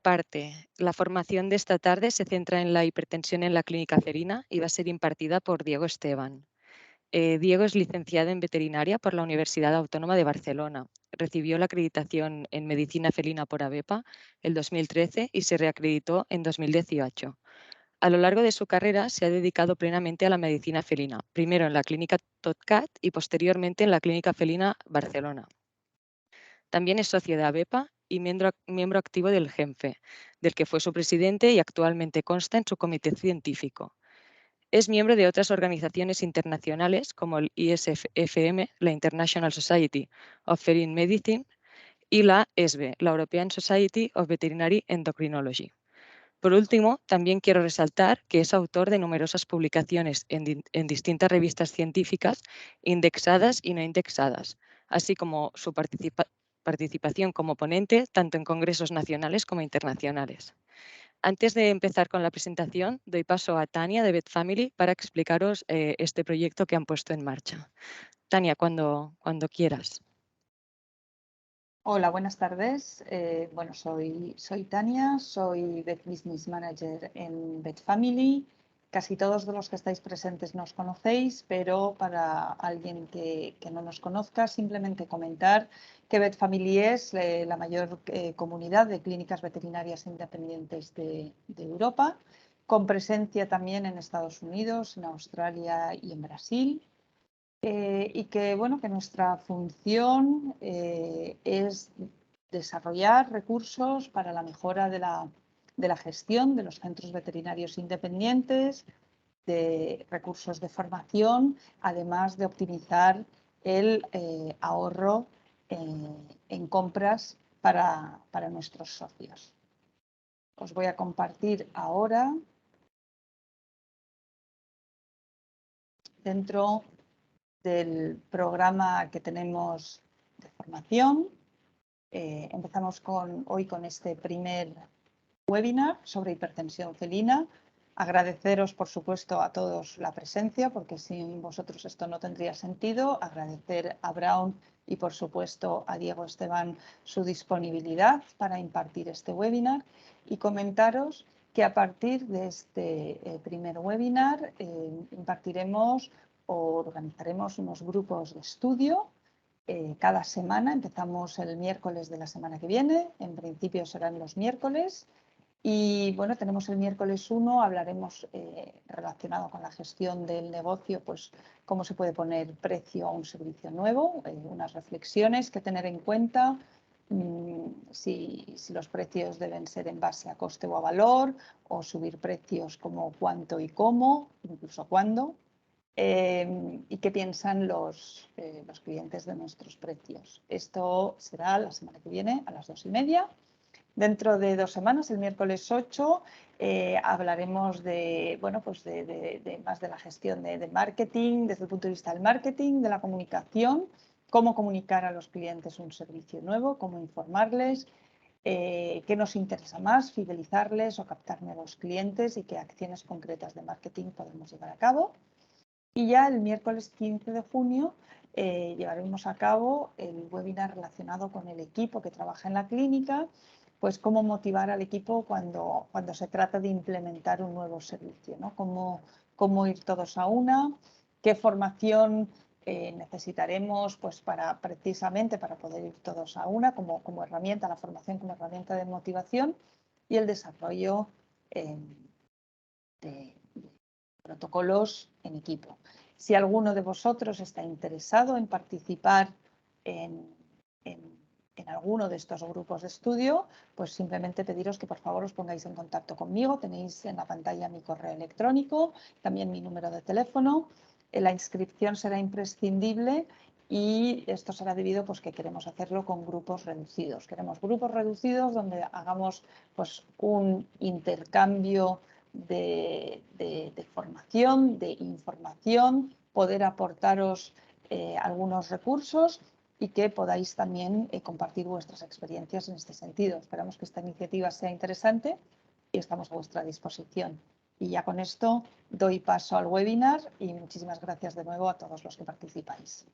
parte, la formación de esta tarde se centra en la hipertensión en la clínica felina y va a ser impartida por Diego Esteban. Diego es licenciado en veterinaria por la Universidad Autónoma de Barcelona. Recibió la acreditación en medicina felina por ABEPA el 2013 y se reacreditó en 2018. A lo largo de su carrera se ha dedicado plenamente a la medicina felina, primero en la clínica Totcat y posteriormente en la clínica felina Barcelona. También es socio de ABEPA y miembro activo del GENFE, del que fue su presidente y actualmente consta en su comité científico. Es miembro de otras organizaciones internacionales como el ISFM, la International Society of Feline Medicine, y la ESVE, la European Society of Veterinary Endocrinology. Por último, también quiero resaltar que es autor de numerosas publicaciones en distintas revistas científicas, indexadas y no indexadas, así como su participación como ponente tanto en congresos nacionales como internacionales. Antes de empezar con la presentación, doy paso a Tania de Vet Family para explicaros este proyecto que han puesto en marcha. Tania, cuando quieras. Hola, buenas tardes. Soy Tania, soy Vet Business Manager en Vet Family. Casi todos de los que estáis presentes nos conocéis, pero para alguien que no nos conozca, simplemente comentar que Vet Family es la mayor comunidad de clínicas veterinarias independientes de Europa, con presencia también en Estados Unidos, en Australia y en Brasil. Y que nuestra función es desarrollar recursos para la mejora de la gestión de los centros veterinarios independientes, de recursos de formación, además de optimizar el ahorro en compras para nuestros socios. Os voy a compartir ahora dentro del programa que tenemos de formación. Empezamos hoy con este primer webinar sobre hipertensión felina. Agradeceros, por supuesto, a todos la presencia, porque sin vosotros esto no tendría sentido. Agradecer a Braun y, por supuesto, a Diego Esteban su disponibilidad para impartir este webinar y comentaros que a partir de este primer webinar impartiremos o organizaremos unos grupos de estudio cada semana. Empezamos el miércoles de la semana que viene, en principio serán los miércoles. Y bueno, tenemos el miércoles 1, hablaremos relacionado con la gestión del negocio, pues cómo se puede poner precio a un servicio nuevo, unas reflexiones que tener en cuenta, si los precios deben ser en base a coste o a valor, o subir precios como cuánto y cómo, incluso cuándo. Y qué piensan los clientes de nuestros precios. Esto será la semana que viene a las 2:30. Dentro de 2 semanas, el miércoles 8, hablaremos más de la gestión de marketing, desde el punto de vista del marketing, de la comunicación, cómo comunicar a los clientes un servicio nuevo, cómo informarles, qué nos interesa más, fidelizarles o captar nuevos clientes y qué acciones concretas de marketing podemos llevar a cabo. Y ya el miércoles 15 de junio llevaremos a cabo el webinar relacionado con el equipo que trabaja en la clínica, pues cómo motivar al equipo cuando se trata de implementar un nuevo servicio, ¿no? Cómo ir todos a una, qué formación necesitaremos pues precisamente para poder ir todos a una como herramienta, la formación como herramienta de motivación y el desarrollo de protocolos en equipo. Si alguno de vosotros está interesado en participar en alguno de estos grupos de estudio, pues simplemente pediros que por favor os pongáis en contacto conmigo. Tenéis en la pantalla mi correo electrónico, también mi número de teléfono. La inscripción será imprescindible y esto será debido pues que queremos hacerlo con grupos reducidos. Queremos grupos reducidos donde hagamos pues un intercambio de formación, de información, poder aportaros algunos recursos y que podáis también compartir vuestras experiencias en este sentido. Esperamos que esta iniciativa sea interesante y estamos a vuestra disposición. Y ya con esto doy paso al webinar y muchísimas gracias de nuevo a todos los que participáis.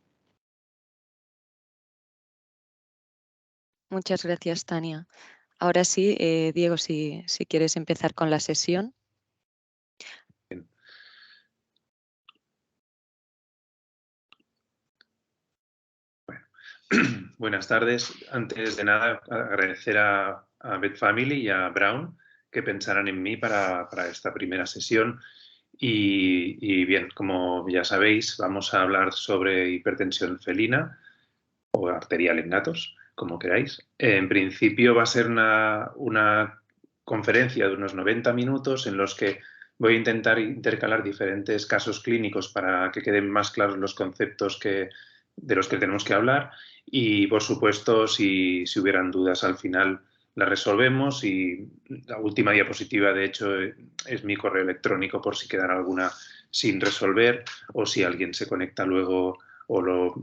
Muchas gracias, Tania. Ahora sí, Diego, si quieres empezar con la sesión. Bueno. Buenas tardes. Antes de nada, agradecer a Beth Family y a Brown que pensaran en mí para esta primera sesión. Y bien, como ya sabéis, vamos a hablar sobre hipertensión felina o arterial en gatos, como queráis. En principio va a ser una conferencia de unos 90 minutos en los que voy a intentar intercalar diferentes casos clínicos para que queden más claros los conceptos de los que tenemos que hablar y, por supuesto, si hubieran dudas al final las resolvemos y la última diapositiva, de hecho, es mi correo electrónico por si quedara alguna sin resolver o si alguien se conecta luego o lo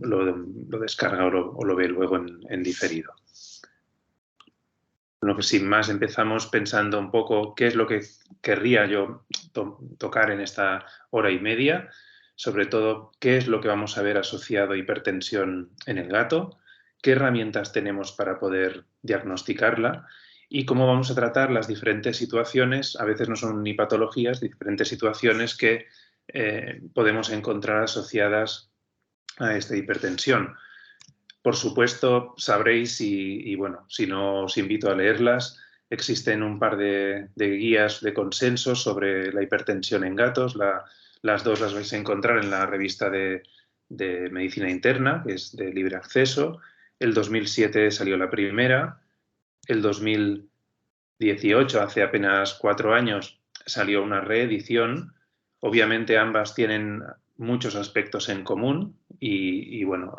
descarga o lo ve luego en diferido. Bueno, que sin más empezamos pensando un poco qué es lo que querría yo tocar en esta hora y media, sobre todo qué es lo que vamos a ver asociado a hipertensión en el gato, qué herramientas tenemos para poder diagnosticarla y cómo vamos a tratar las diferentes situaciones, a veces no son ni patologías, diferentes situaciones que podemos encontrar asociadas a esta hipertensión. Por supuesto, sabréis y bueno, si no os invito a leerlas, existen un par de guías de consenso sobre la hipertensión en gatos. Las dos las vais a encontrar en la revista de Medicina Interna, que es de libre acceso. El 2007 salió la primera. El 2018, hace apenas 4 años, salió una reedición. Obviamente ambas tienen muchos aspectos en común y bueno,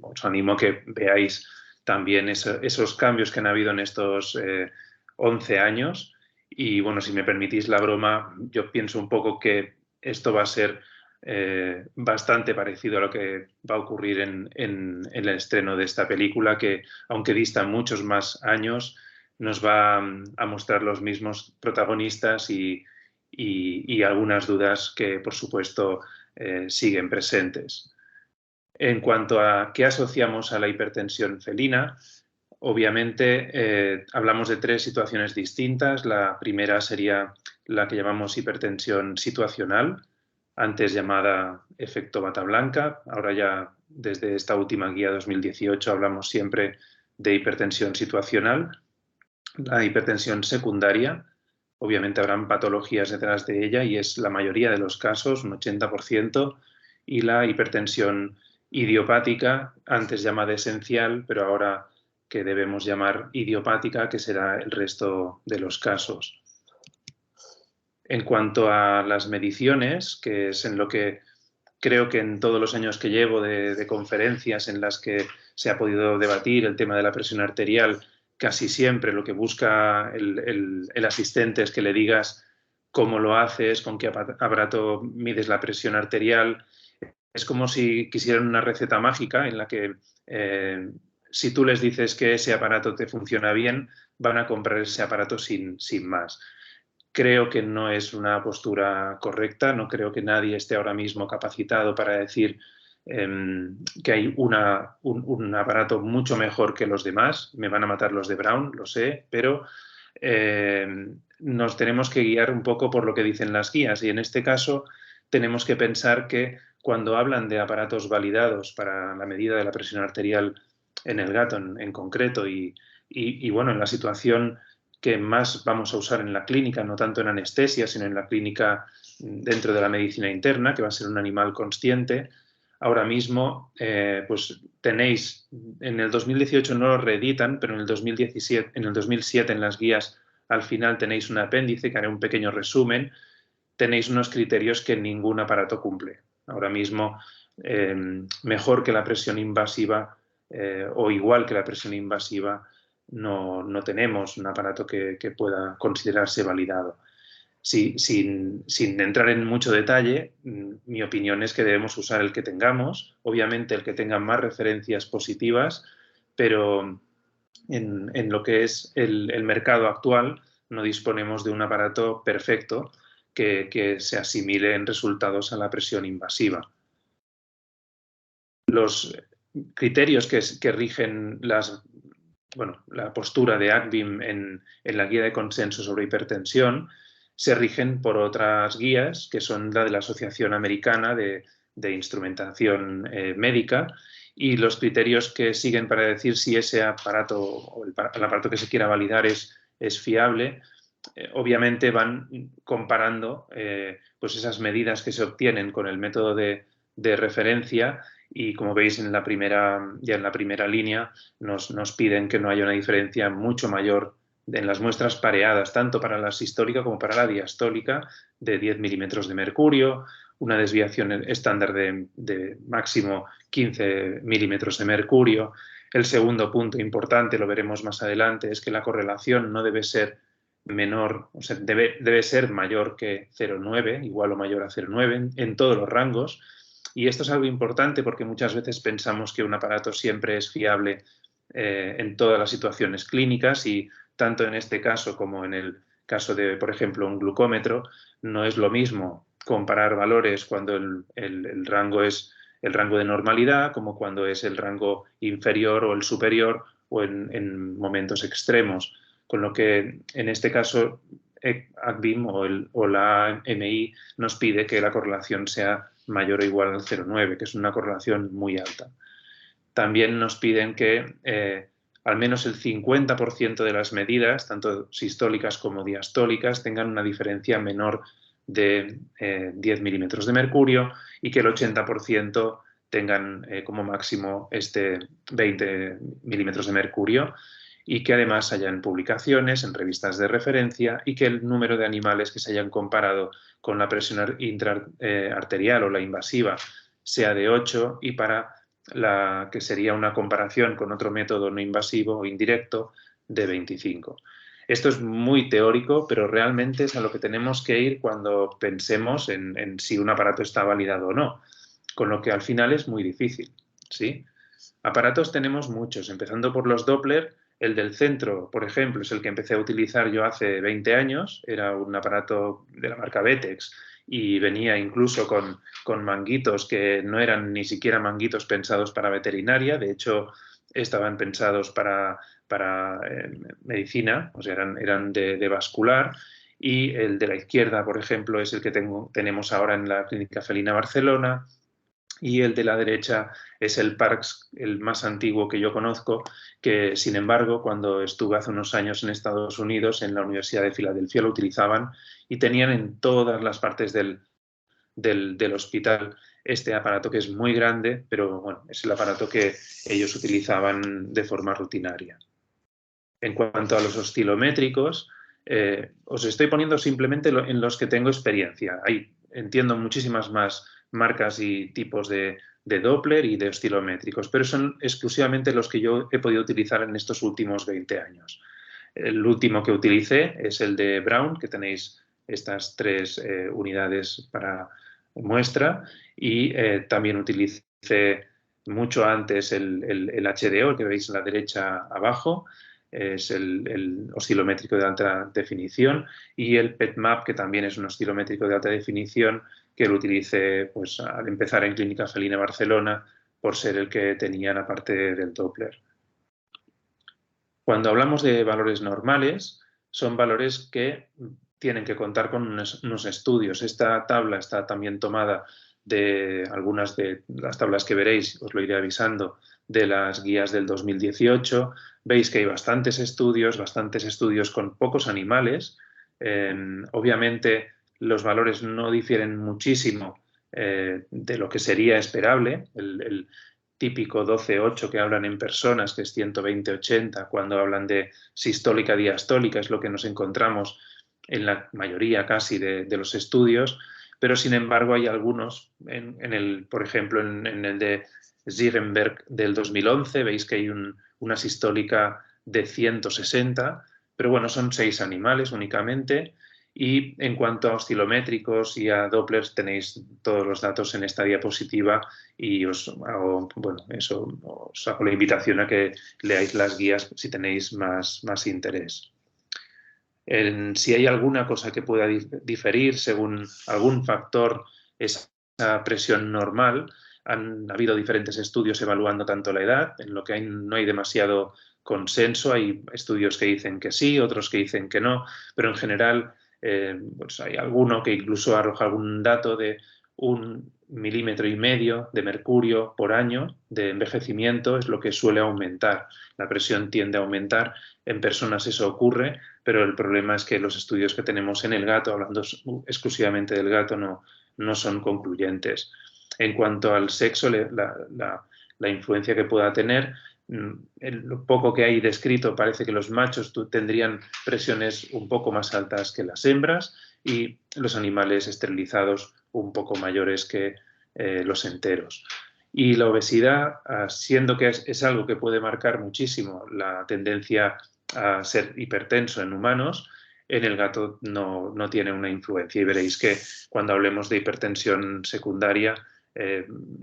os animo a que veáis también esos cambios que han habido en estos 11 años. Y bueno, si me permitís la broma, yo pienso un poco que esto va a ser bastante parecido a lo que va a ocurrir en el estreno de esta película, que aunque dista muchos más años, nos va a mostrar los mismos protagonistas y algunas dudas que, por supuesto, siguen presentes. En cuanto a qué asociamos a la hipertensión felina, obviamente hablamos de 3 situaciones distintas. La primera sería la que llamamos hipertensión situacional, antes llamada efecto bata blanca. Ahora ya desde esta última guía 2018 hablamos siempre de hipertensión situacional. La hipertensión secundaria, obviamente habrán patologías detrás de ella y es la mayoría de los casos, un 80%, y la hipertensión idiopática, antes llamada esencial, pero ahora que debemos llamar idiopática, que será el resto de los casos. En cuanto a las mediciones, que es en lo que creo que en todos los años que llevo de conferencias en las que se ha podido debatir el tema de la presión arterial, casi siempre lo que busca el asistente es que le digas cómo lo haces, con qué aparato mides la presión arterial. Es como si quisieran una receta mágica en la que si tú les dices que ese aparato te funciona bien, van a comprar ese aparato sin más. Creo que no es una postura correcta, no creo que nadie esté ahora mismo capacitado para decir que hay un aparato mucho mejor que los demás. Me van a matar los de Brown, lo sé, pero nos tenemos que guiar un poco por lo que dicen las guías y en este caso tenemos que pensar que cuando hablan de aparatos validados para la medida de la presión arterial en el gato en concreto y bueno, en la situación que más vamos a usar en la clínica, no tanto en anestesia, sino en la clínica dentro de la medicina interna, que va a ser un animal consciente. Ahora mismo, pues tenéis, en el 2018 no lo reeditan, pero en el 2007 en las guías al final tenéis un apéndice que haré un pequeño resumen. Tenéis unos criterios que ningún aparato cumple. Ahora mismo, mejor que la presión invasiva o igual que la presión invasiva, no tenemos un aparato que pueda considerarse validado. Sin entrar en mucho detalle, mi opinión es que debemos usar el que tengamos, obviamente el que tenga más referencias positivas, pero en lo que es el mercado actual no disponemos de un aparato perfecto que se asimile en resultados a la presión invasiva. Los criterios que rigen las la postura de ACBIM en la guía de consenso sobre hipertensión se rigen por otras guías que son la de la Asociación Americana de Instrumentación Médica, y los criterios que siguen para decir si ese aparato o el aparato que se quiera validar es fiable, obviamente van comparando pues esas medidas que se obtienen con el método de referencia, y como veis ya en la primera línea nos piden que no haya una diferencia mucho mayor en las muestras pareadas, tanto para la sistólica como para la diastólica, de 10 milímetros de mercurio, una desviación estándar de máximo 15 milímetros de mercurio. El segundo punto importante, lo veremos más adelante, es que la correlación no debe ser menor, o sea, debe ser mayor que 0,9, igual o mayor a 0,9 en todos los rangos. Y esto es algo importante porque muchas veces pensamos que un aparato siempre es fiable en todas las situaciones clínicas, y tanto en este caso como en el caso de, por ejemplo, un glucómetro, no es lo mismo comparar valores cuando el rango es el rango de normalidad como cuando es el rango inferior o el superior, o en momentos extremos. Con lo que en este caso ACBIM o la MI nos pide que la correlación sea mayor o igual al 0,9, que es una correlación muy alta. También nos piden que al menos el 50% de las medidas, tanto sistólicas como diastólicas, tengan una diferencia menor de 10 milímetros de mercurio, y que el 80% tengan como máximo 20 milímetros de mercurio, y que además hayan publicaciones en revistas de referencia, y que el número de animales que se hayan comparado con la presión intraarterial o la invasiva sea de 8, y para la que sería una comparación con otro método no invasivo o indirecto, de 25. Esto es muy teórico, pero realmente es a lo que tenemos que ir cuando pensemos en si un aparato está validado o no, con lo que al final es muy difícil, ¿sí? Aparatos tenemos muchos, empezando por los Doppler. El del centro, por ejemplo, es el que empecé a utilizar yo hace 20 años, era un aparato de la marca Betex, y venía incluso con manguitos que no eran ni siquiera manguitos pensados para veterinaria, de hecho estaban pensados para medicina, o sea, eran de vascular. Y el de la izquierda, por ejemplo, es el que tenemos ahora en la Clínica Felina Barcelona, y el de la derecha es el Parks, el más antiguo que yo conozco, que sin embargo cuando estuve hace unos años en Estados Unidos, en la Universidad de Filadelfia, lo utilizaban, y tenían en todas las partes del hospital este aparato, que es muy grande, pero bueno, es el aparato que ellos utilizaban de forma rutinaria. En cuanto a los oscilométricos, os estoy poniendo simplemente en los que tengo experiencia. Entiendo muchísimas más marcas y tipos de Doppler y de oscilométricos, pero son exclusivamente los que yo he podido utilizar en estos últimos 20 años. El último que utilicé es el de Brown, que tenéis estas 3 unidades para muestra, y también utilicé mucho antes el HDO, que veis en la derecha abajo, es el oscilométrico de alta definición, y el PETMAP, que también es un oscilométrico de alta definición, que lo utilicé pues, al empezar en Clínica Felina Barcelona, por ser el que tenían aparte del Doppler. Cuando hablamos de valores normales, son valores que tienen que contar con unos estudios. Esta tabla está también tomada de algunas de las tablas que veréis, os lo iré avisando, de las guías del 2018. Veis que hay bastantes estudios con pocos animales. Obviamente los valores no difieren muchísimo de lo que sería esperable. El típico 12,8 que hablan en personas, que es 120/80, cuando hablan de sistólica diastólica, es lo que nos encontramos en la mayoría casi de los estudios, pero sin embargo hay algunos, por ejemplo, en el de Ziegenberg del 2011, veis que hay una sistólica de 160, pero bueno, son 6 animales únicamente. Y en cuanto a oscilométricos y a Dopplers, tenéis todos los datos en esta diapositiva, y os hago la invitación a que leáis las guías si tenéis más interés. Si hay alguna cosa que pueda diferir según algún factor esa presión normal, han habido diferentes estudios evaluando tanto la edad, en lo que no hay demasiado consenso. Hay estudios que dicen que sí, otros que dicen que no, pero en general pues hay alguno que incluso arroja algún dato de 1,5 milímetros de mercurio por año de envejecimiento es lo que suele aumentar. La presión tiende a aumentar, en personas eso ocurre, pero el problema es que los estudios que tenemos en el gato, hablando exclusivamente del gato, no son concluyentes. En cuanto al sexo, la influencia que pueda tener, lo poco que hay descrito parece que los machos tendrían presiones un poco más altas que las hembras y los animales esterilizados un poco mayores que los enteros. Y la obesidad, siendo que es algo que puede marcar muchísimo la tendencia a ser hipertenso en humanos, en el gato no tiene una influencia. Y veréis que cuando hablemos de hipertensión secundaria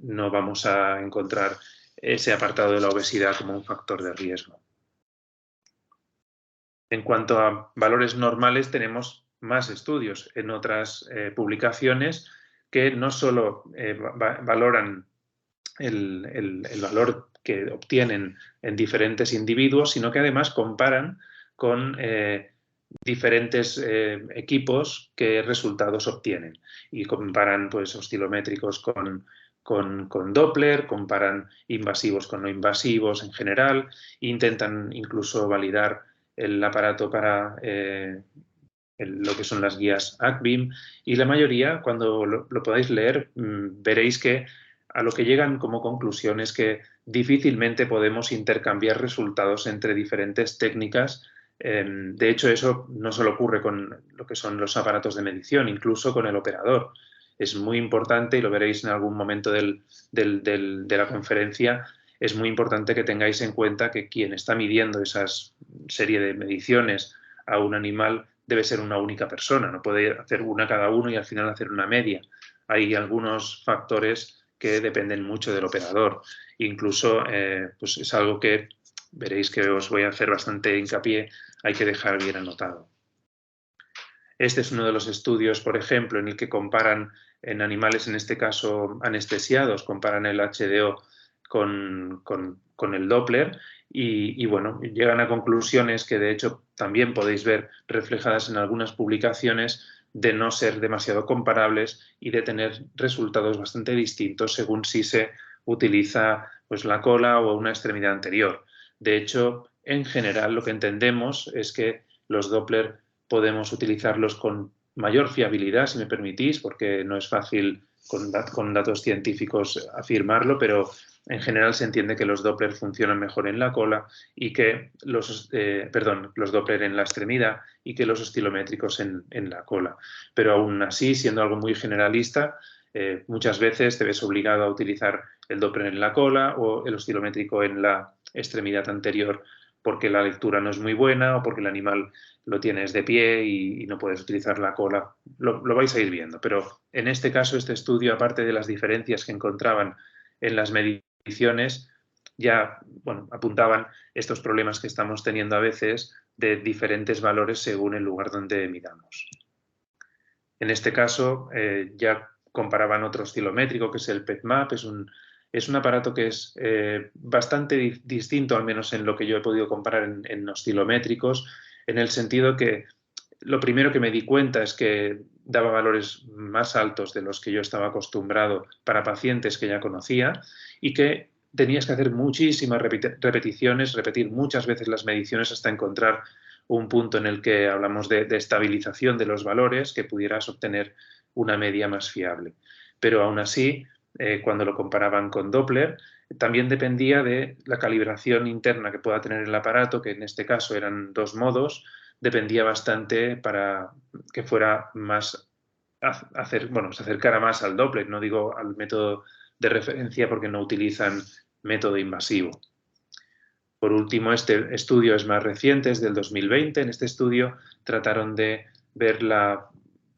no vamos a encontrar ese apartado de la obesidad como un factor de riesgo. En cuanto a valores normales, tenemos más estudios en otras publicaciones que no solo valoran el valor que obtienen en diferentes individuos, sino que además comparan con diferentes equipos qué resultados obtienen. Y comparan pues, oscilométricos con Doppler, comparan invasivos con no invasivos en general, intentan incluso validar el aparato para lo que son las guías ACBIM, y la mayoría, cuando lo podáis leer, veréis que a lo que llegan como conclusión es que difícilmente podemos intercambiar resultados entre diferentes técnicas. De hecho, eso no solo ocurre con lo que son los aparatos de medición, incluso con el operador. Es muy importante, y lo veréis en algún momento de la conferencia, es muy importante que tengáis en cuenta que quien está midiendo esa serie de mediciones a un animal debe ser una única persona, no puede hacer una cada uno y al final hacer una media. Hay algunos factores que dependen mucho del operador. Incluso pues es algo que veréis que os voy a hacer bastante hincapié, hay que dejar bien anotado. Este es uno de los estudios, por ejemplo, en el que comparan en animales, en este caso anestesiados, comparan el HDO con el Doppler y bueno, llegan a conclusiones que de hecho también podéis ver reflejadas en algunas publicaciones de no ser demasiado comparables y de tener resultados bastante distintos según si se utiliza pues, la cola o una extremidad anterior. De hecho, en general lo que entendemos es que los Doppler podemos utilizarlos con mayor fiabilidad, si me permitís, porque no es fácil con datos científicos afirmarlo, pero en general se entiende que los Doppler funcionan mejor en la cola y que los Doppler en la extremidad y que los oscilométricos en la cola. Pero aún así, siendo algo muy generalista, muchas veces te ves obligado a utilizar el Doppler en la cola o el oscilométrico en la extremidad anterior porque la lectura no es muy buena o porque el animal lo tienes de pie y no puedes utilizar la cola. Lo vais a ir viendo, pero en este caso, este estudio, aparte de las diferencias que encontraban en las mediciones, ya apuntaban estos problemas que estamos teniendo a veces de diferentes valores según el lugar donde midamos. En este caso, ya comparaban otro oscilométrico, que es el PET-MAP, es un aparato que es bastante distinto, al menos en lo que yo he podido comparar en oscilométricos, en el sentido que lo primero que me di cuenta es que daba valores más altos de los que yo estaba acostumbrado para pacientes que ya conocía y que tenías que hacer muchísimas repeticiones, repetir muchas veces las mediciones hasta encontrar un punto en el que hablamos de estabilización de los valores, que pudieras obtener una media más fiable. Pero aún así, cuando lo comparaban con Doppler, también dependía de la calibración interna que pueda tener el aparato, que en este caso eran 2 modos, dependía bastante para que fuera más, se acercara más al Doppler, no digo al método de referencia porque no utilizan método invasivo. Por último, este estudio es más reciente, es del 2020. En este estudio trataron de ver la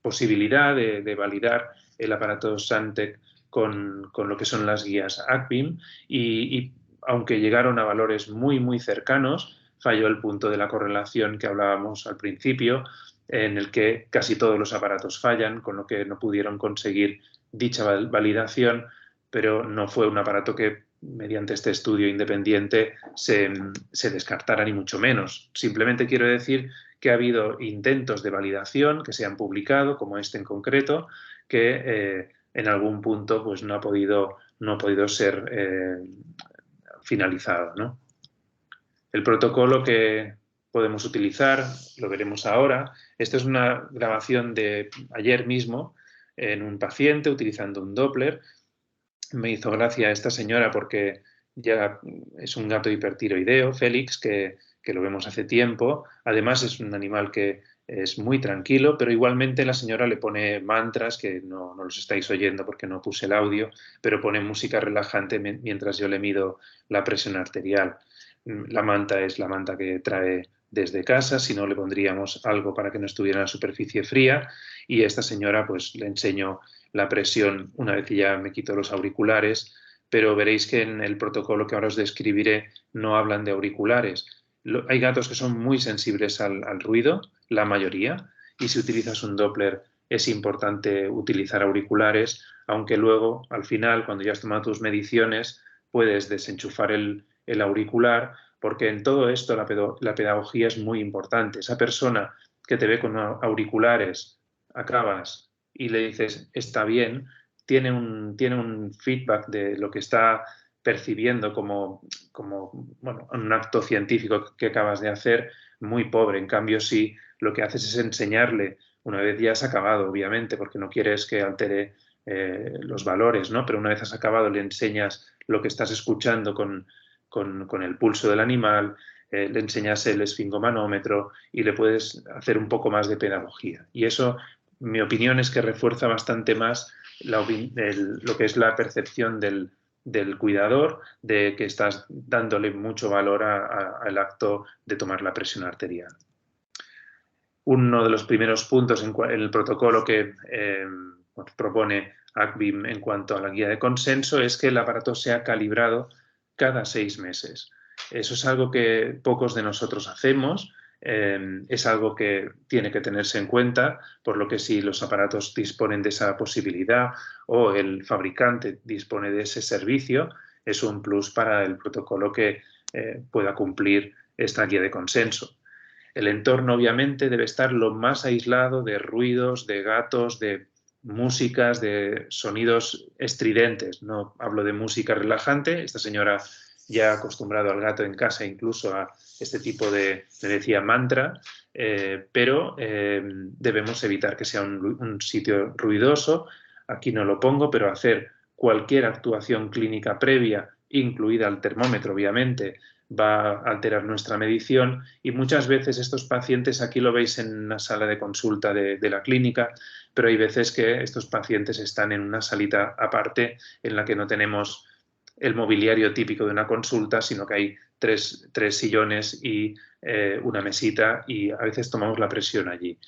posibilidad de validar el aparato SanTek con lo que son las guías ACBIM y aunque llegaron a valores muy, muy cercanos, falló el punto de la correlación que hablábamos al principio, en el que casi todos los aparatos fallan, con lo que no pudieron conseguir dicha validación, pero no fue un aparato que mediante este estudio independiente se descartara, ni mucho menos. Simplemente quiero decir que ha habido intentos de validación que se han publicado, como este en concreto, que en algún punto pues, no ha podido ser finalizado, ¿no? El protocolo que podemos utilizar, lo veremos ahora. Esta es una grabación de ayer mismo en un paciente utilizando un Doppler. Me hizo gracia esta señora porque ya es un gato hipertiroideo, Félix, que lo vemos hace tiempo. Además es un animal que es muy tranquilo, pero igualmente la señora le pone mantras, que no los estáis oyendo porque no puse el audio, pero pone música relajante mientras yo le mido la presión arterial. La manta es la manta que trae desde casa, si no le pondríamos algo para que no estuviera en la superficie fría, y a esta señora pues le enseño la presión una vez que ya me quito los auriculares, pero veréis que en el protocolo que ahora os describiré no hablan de auriculares. Hay gatos que son muy sensibles al ruido, la mayoría, y si utilizas un Doppler es importante utilizar auriculares, aunque luego, al final, cuando ya has tomado tus mediciones, puedes desenchufar el auricular, porque en todo esto la pedagogía es muy importante. Esa persona que te ve con auriculares, acabas y le dices, está bien, tiene un feedback de lo que está percibiendo como bueno, un acto científico que acabas de hacer, muy pobre. En cambio, si lo que haces es enseñarle, una vez ya has acabado, obviamente, porque no quieres que altere los valores, ¿no? Pero una vez has acabado le enseñas lo que estás escuchando con el pulso del animal, le enseñas el esfingomanómetro y le puedes hacer un poco más de pedagogía. Y eso, mi opinión, es que refuerza bastante más lo que es la percepción del cuidador, de que estás dándole mucho valor al acto de tomar la presión arterial. Uno de los primeros puntos en el protocolo que propone ACBIM en cuanto a la guía de consenso es que el aparato sea calibrado cada 6 meses. Eso es algo que pocos de nosotros hacemos, es algo que tiene que tenerse en cuenta, por lo que si los aparatos disponen de esa posibilidad o el fabricante dispone de ese servicio, es un plus para el protocolo que pueda cumplir esta guía de consenso. El entorno, obviamente, debe estar lo más aislado de ruidos, de gatos, de músicas, de sonidos estridentes. No hablo de música relajante. Esta señora ya ha acostumbrado al gato en casa incluso a este tipo de, me decía, mantra, pero debemos evitar que sea un sitio ruidoso. Aquí no lo pongo, pero hacer cualquier actuación clínica previa, incluida el termómetro, obviamente, va a alterar nuestra medición, y muchas veces estos pacientes, aquí lo veis en una sala de consulta de la clínica, pero hay veces que estos pacientes están en una salita aparte en la que no tenemos el mobiliario típico de una consulta, sino que hay tres sillones y una mesita, y a veces tomamos la presión allí.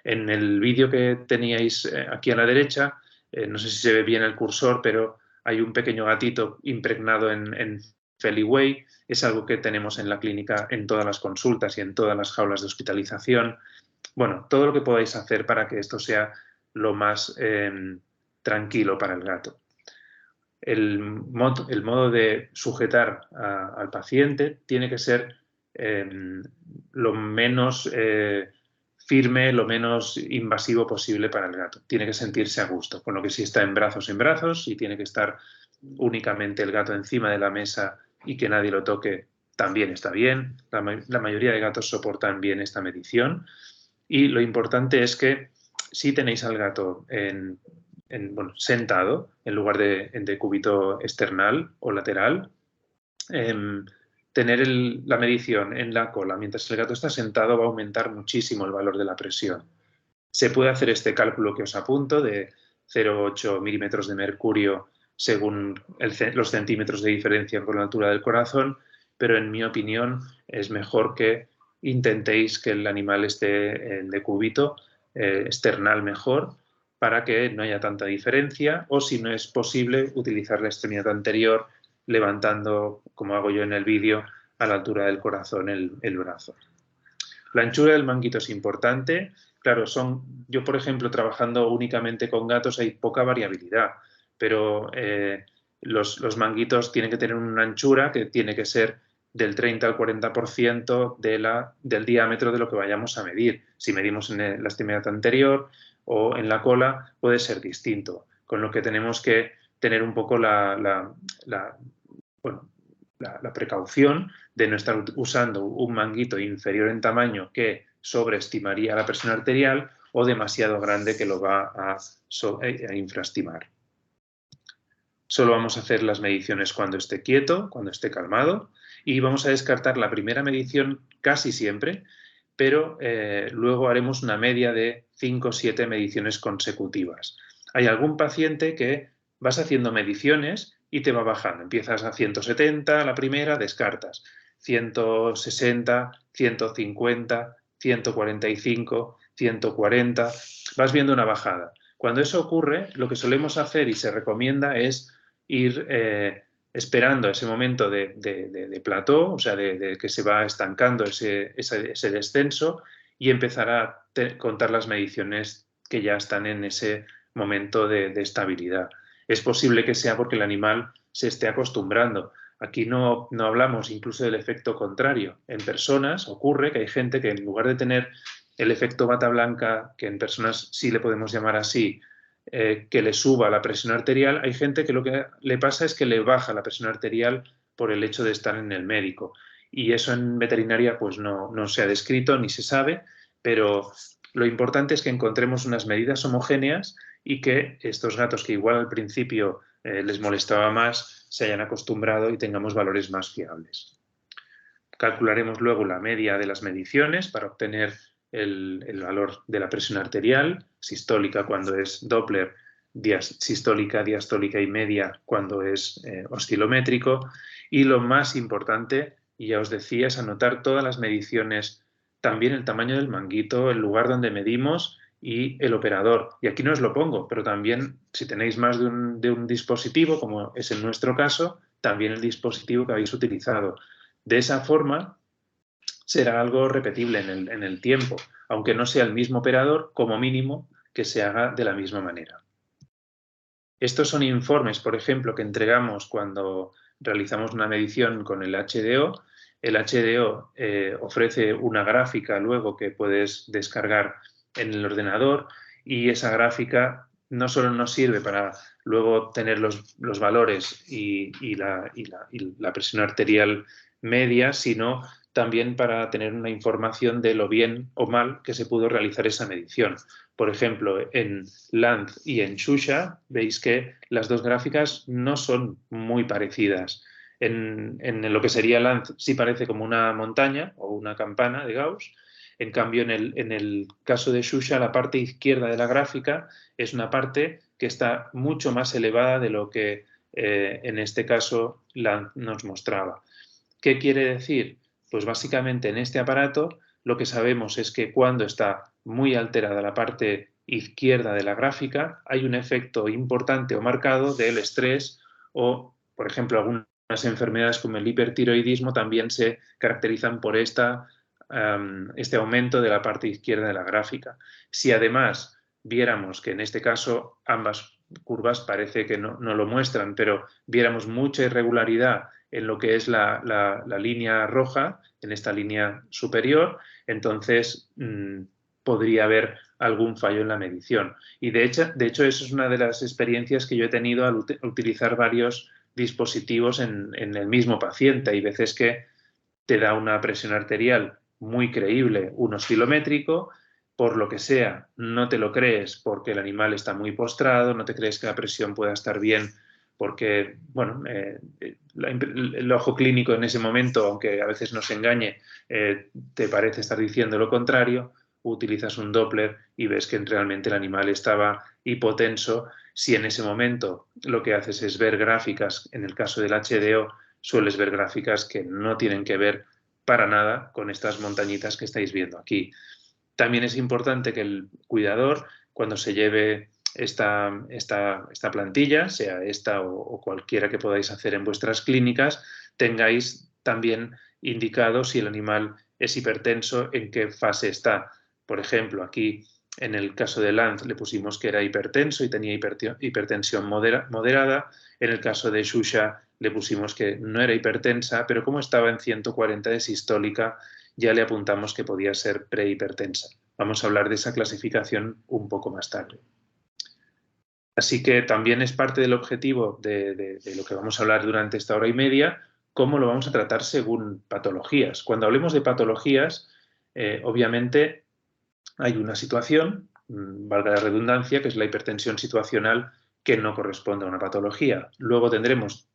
En el vídeo que teníais aquí a la derecha, no sé si se ve bien el cursor, pero hay un pequeño gatito impregnado en Feliway. Es algo que tenemos en la clínica en todas las consultas y en todas las jaulas de hospitalización. Bueno, todo lo que podáis hacer para que esto sea lo más tranquilo para el gato. El modo de sujetar al paciente tiene que ser lo menos firme, lo menos invasivo posible para el gato. Tiene que sentirse a gusto, con lo que si está en brazos, y tiene que estar únicamente el gato encima de la mesa y que nadie lo toque, también está bien. La mayoría de gatos soportan bien esta medición, y lo importante es que si tenéis al gato sentado en lugar de cúbito external o lateral, tener la medición en la cola mientras el gato está sentado va a aumentar muchísimo el valor de la presión. Se puede hacer este cálculo que os apunto de 0,8 milímetros de mercurio según los centímetros de diferencia con la altura del corazón, pero en mi opinión es mejor que intentéis que el animal esté de cúbito external mejor, para que no haya tanta diferencia, o si no es posible, utilizar la extremidad anterior levantando, como hago yo en el vídeo, a la altura del corazón el brazo. La anchura del manguito es importante. Claro, yo por ejemplo trabajando únicamente con gatos hay poca variabilidad, pero los manguitos tienen que tener una anchura que tiene que ser del 30 al 40% del diámetro de lo que vayamos a medir. Si medimos en la extremidad anterior o en la cola, puede ser distinto, con lo que tenemos que tener un poco la precaución de no estar usando un manguito inferior en tamaño que sobreestimaría la presión arterial o demasiado grande que lo va a infraestimar. Solo vamos a hacer las mediciones cuando esté quieto, cuando esté calmado, y vamos a descartar la primera medición casi siempre, pero luego haremos una media de 5 o 7 mediciones consecutivas. Hay algún paciente que vas haciendo mediciones y te va bajando. Empiezas a 170 la primera, descartas. 160, 150, 145, 140, vas viendo una bajada. Cuando eso ocurre, lo que solemos hacer y se recomienda es ir esperando ese momento de plató, o sea, de que se va estancando ese descenso, y empezar a contar las mediciones que ya están en ese momento de estabilidad. Es posible que sea porque el animal se esté acostumbrando. Aquí no hablamos incluso del efecto contrario. En personas ocurre que hay gente que en lugar de tener el efecto bata blanca, que en personas sí le podemos llamar así, que le suba la presión arterial, hay gente que lo que le pasa es que le baja la presión arterial por el hecho de estar en el médico. Y eso en veterinaria pues no se ha descrito ni se sabe, pero lo importante es que encontremos unas medidas homogéneas y que estos gatos que igual al principio les molestaba más se hayan acostumbrado y tengamos valores más fiables. Calcularemos luego la media de las mediciones para obtener el valor de la presión arterial, sistólica cuando es Doppler, sistólica, diastólica y media cuando es oscilométrico. Y lo más importante, y ya os decía, es anotar todas las mediciones, también el tamaño del manguito, el lugar donde medimos y el operador. Y aquí no os lo pongo, pero también si tenéis más de un dispositivo, como es en nuestro caso, también el dispositivo que habéis utilizado. De esa forma será algo repetible en el tiempo, aunque no sea el mismo operador, como mínimo que se haga de la misma manera. Estos son informes, por ejemplo, que entregamos cuando realizamos una medición con el HDO. El HDO ofrece una gráfica luego que puedes descargar en el ordenador, y esa gráfica no solo nos sirve para luego tener los valores y la presión arterial media, sino también para tener una información de lo bien o mal que se pudo realizar esa medición. Por ejemplo, en Lanz y en Shusha veis que las dos gráficas no son muy parecidas. En lo que sería Lanz sí parece como una montaña o una campana de Gauss. En cambio, en el caso de Shusha, la parte izquierda de la gráfica es una parte que está mucho más elevada de lo que en este caso Lanz nos mostraba. ¿Qué quiere decir? Pues básicamente en este aparato lo que sabemos es que cuando está muy alterada la parte izquierda de la gráfica hay un efecto importante o marcado del estrés o, por ejemplo, algunas enfermedades como el hipertiroidismo también se caracterizan por este aumento de la parte izquierda de la gráfica. Si además viéramos que en este caso ambas curvas parece que no lo muestran, pero viéramos mucha irregularidad en lo que es la línea roja, en esta línea superior, entonces podría haber algún fallo en la medición. Y de hecho, eso es una de las experiencias que yo he tenido al utilizar varios dispositivos en el mismo paciente. Hay veces que te da una presión arterial muy creíble, un oscilométrico, por lo que sea, no te lo crees porque el animal está muy postrado, no te crees que la presión pueda estar bien porque, bueno, el ojo clínico en ese momento, aunque a veces nos engañe, te parece estar diciendo lo contrario, utilizas un Doppler y ves que realmente el animal estaba hipotenso. Si en ese momento lo que haces es ver gráficas, en el caso del HDO, sueles ver gráficas que no tienen que ver para nada con estas montañitas que estáis viendo aquí. También es importante que el cuidador, cuando se lleve esta plantilla, sea esta o cualquiera que podáis hacer en vuestras clínicas, tengáis también indicado si el animal es hipertenso, en qué fase está. Por ejemplo, aquí En el caso de Lanz le pusimos que era hipertenso y tenía hipertensión moderada. En el caso de Shusha le pusimos que no era hipertensa, pero como estaba en 140 de sistólica, ya le apuntamos que podía ser prehipertensa. Vamos a hablar de esa clasificación un poco más tarde. Así que también es parte del objetivo de lo que vamos a hablar durante esta hora y media, cómo lo vamos a tratar según patologías. Cuando hablemos de patologías, obviamente hay una situación, valga la redundancia, que es la hipertensión situacional, que no corresponde a una patología. Luego tendremos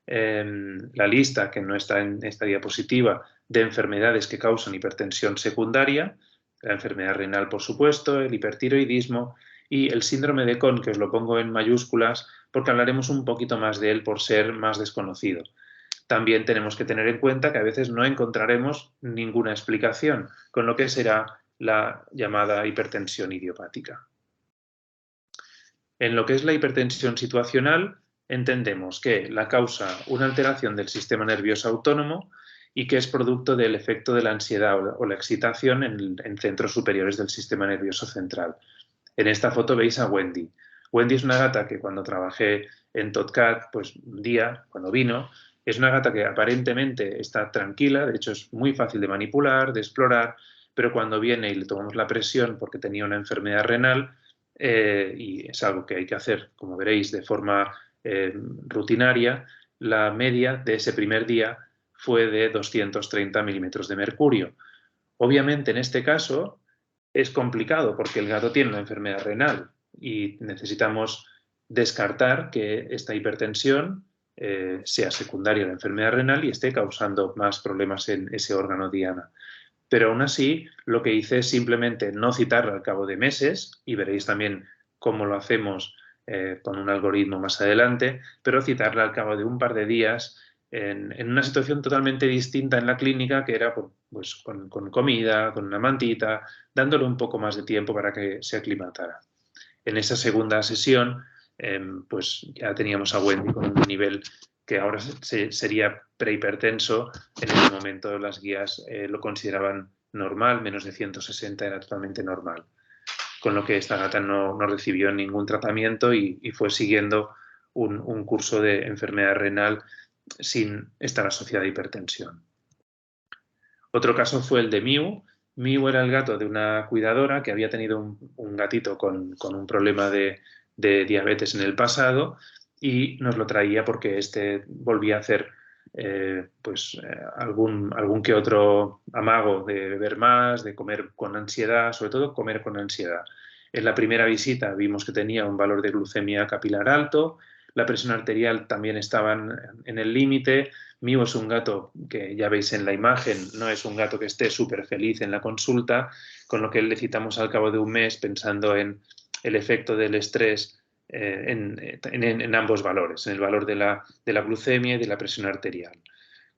la lista, que no está en esta diapositiva, de enfermedades que causan hipertensión secundaria, la enfermedad renal, por supuesto, el hipertiroidismo y el síndrome de Cohn, que os lo pongo en mayúsculas porque hablaremos un poquito más de él por ser más desconocido. También tenemos que tener en cuenta que a veces no encontraremos ninguna explicación, con lo que será la llamada hipertensión idiopática. En lo que es la hipertensión situacional, entendemos que la causa una alteración del sistema nervioso autónomo y que es producto del efecto de la ansiedad o la excitación en centros superiores del sistema nervioso central. En esta foto veis a Wendy. Wendy es una gata que cuando trabajé en Totcat, pues un día, cuando vino, es una gata que aparentemente está tranquila, de hecho es muy fácil de manipular, de explorar, pero cuando viene y le tomamos la presión porque tenía una enfermedad renal, y es algo que hay que hacer, como veréis, de forma rutinaria, la media de ese primer día fue de 230 milímetros de mercurio. Obviamente, en este caso, es complicado porque el gato tiene una enfermedad renal y necesitamos descartar que esta hipertensión sea secundaria a la enfermedad renal y esté causando más problemas en ese órgano diana. Pero aún así, lo que hice es simplemente no citarla al cabo de meses, y veréis también cómo lo hacemos con un algoritmo más adelante, pero citarla al cabo de un par de días en una situación totalmente distinta en la clínica, que era pues, con comida, con una mantita, dándole un poco más de tiempo para que se aclimatara. En esa segunda sesión, pues ya teníamos a Wendy con un nivel que ahora sería prehipertenso. En ese momento las guías lo consideraban normal, menos de 160 era totalmente normal. Con lo que esta gata no recibió ningún tratamiento y fue siguiendo un curso de enfermedad renal sin estar asociada a hipertensión. Otro caso fue el de Miu. Miu era el gato de una cuidadora que había tenido un gatito con un problema de diabetes en el pasado y nos lo traía porque este volvía a hacer algún que otro amago de beber más, de comer con ansiedad, sobre todo comer con ansiedad. En la primera visita vimos que tenía un valor de glucemia capilar alto, la presión arterial también estaba en el límite. Miu es un gato que ya veis en la imagen, no es un gato que esté súper feliz en la consulta, con lo que le citamos al cabo de un mes pensando en el efecto del estrés en ambos valores, en el valor de la glucemia y de la presión arterial.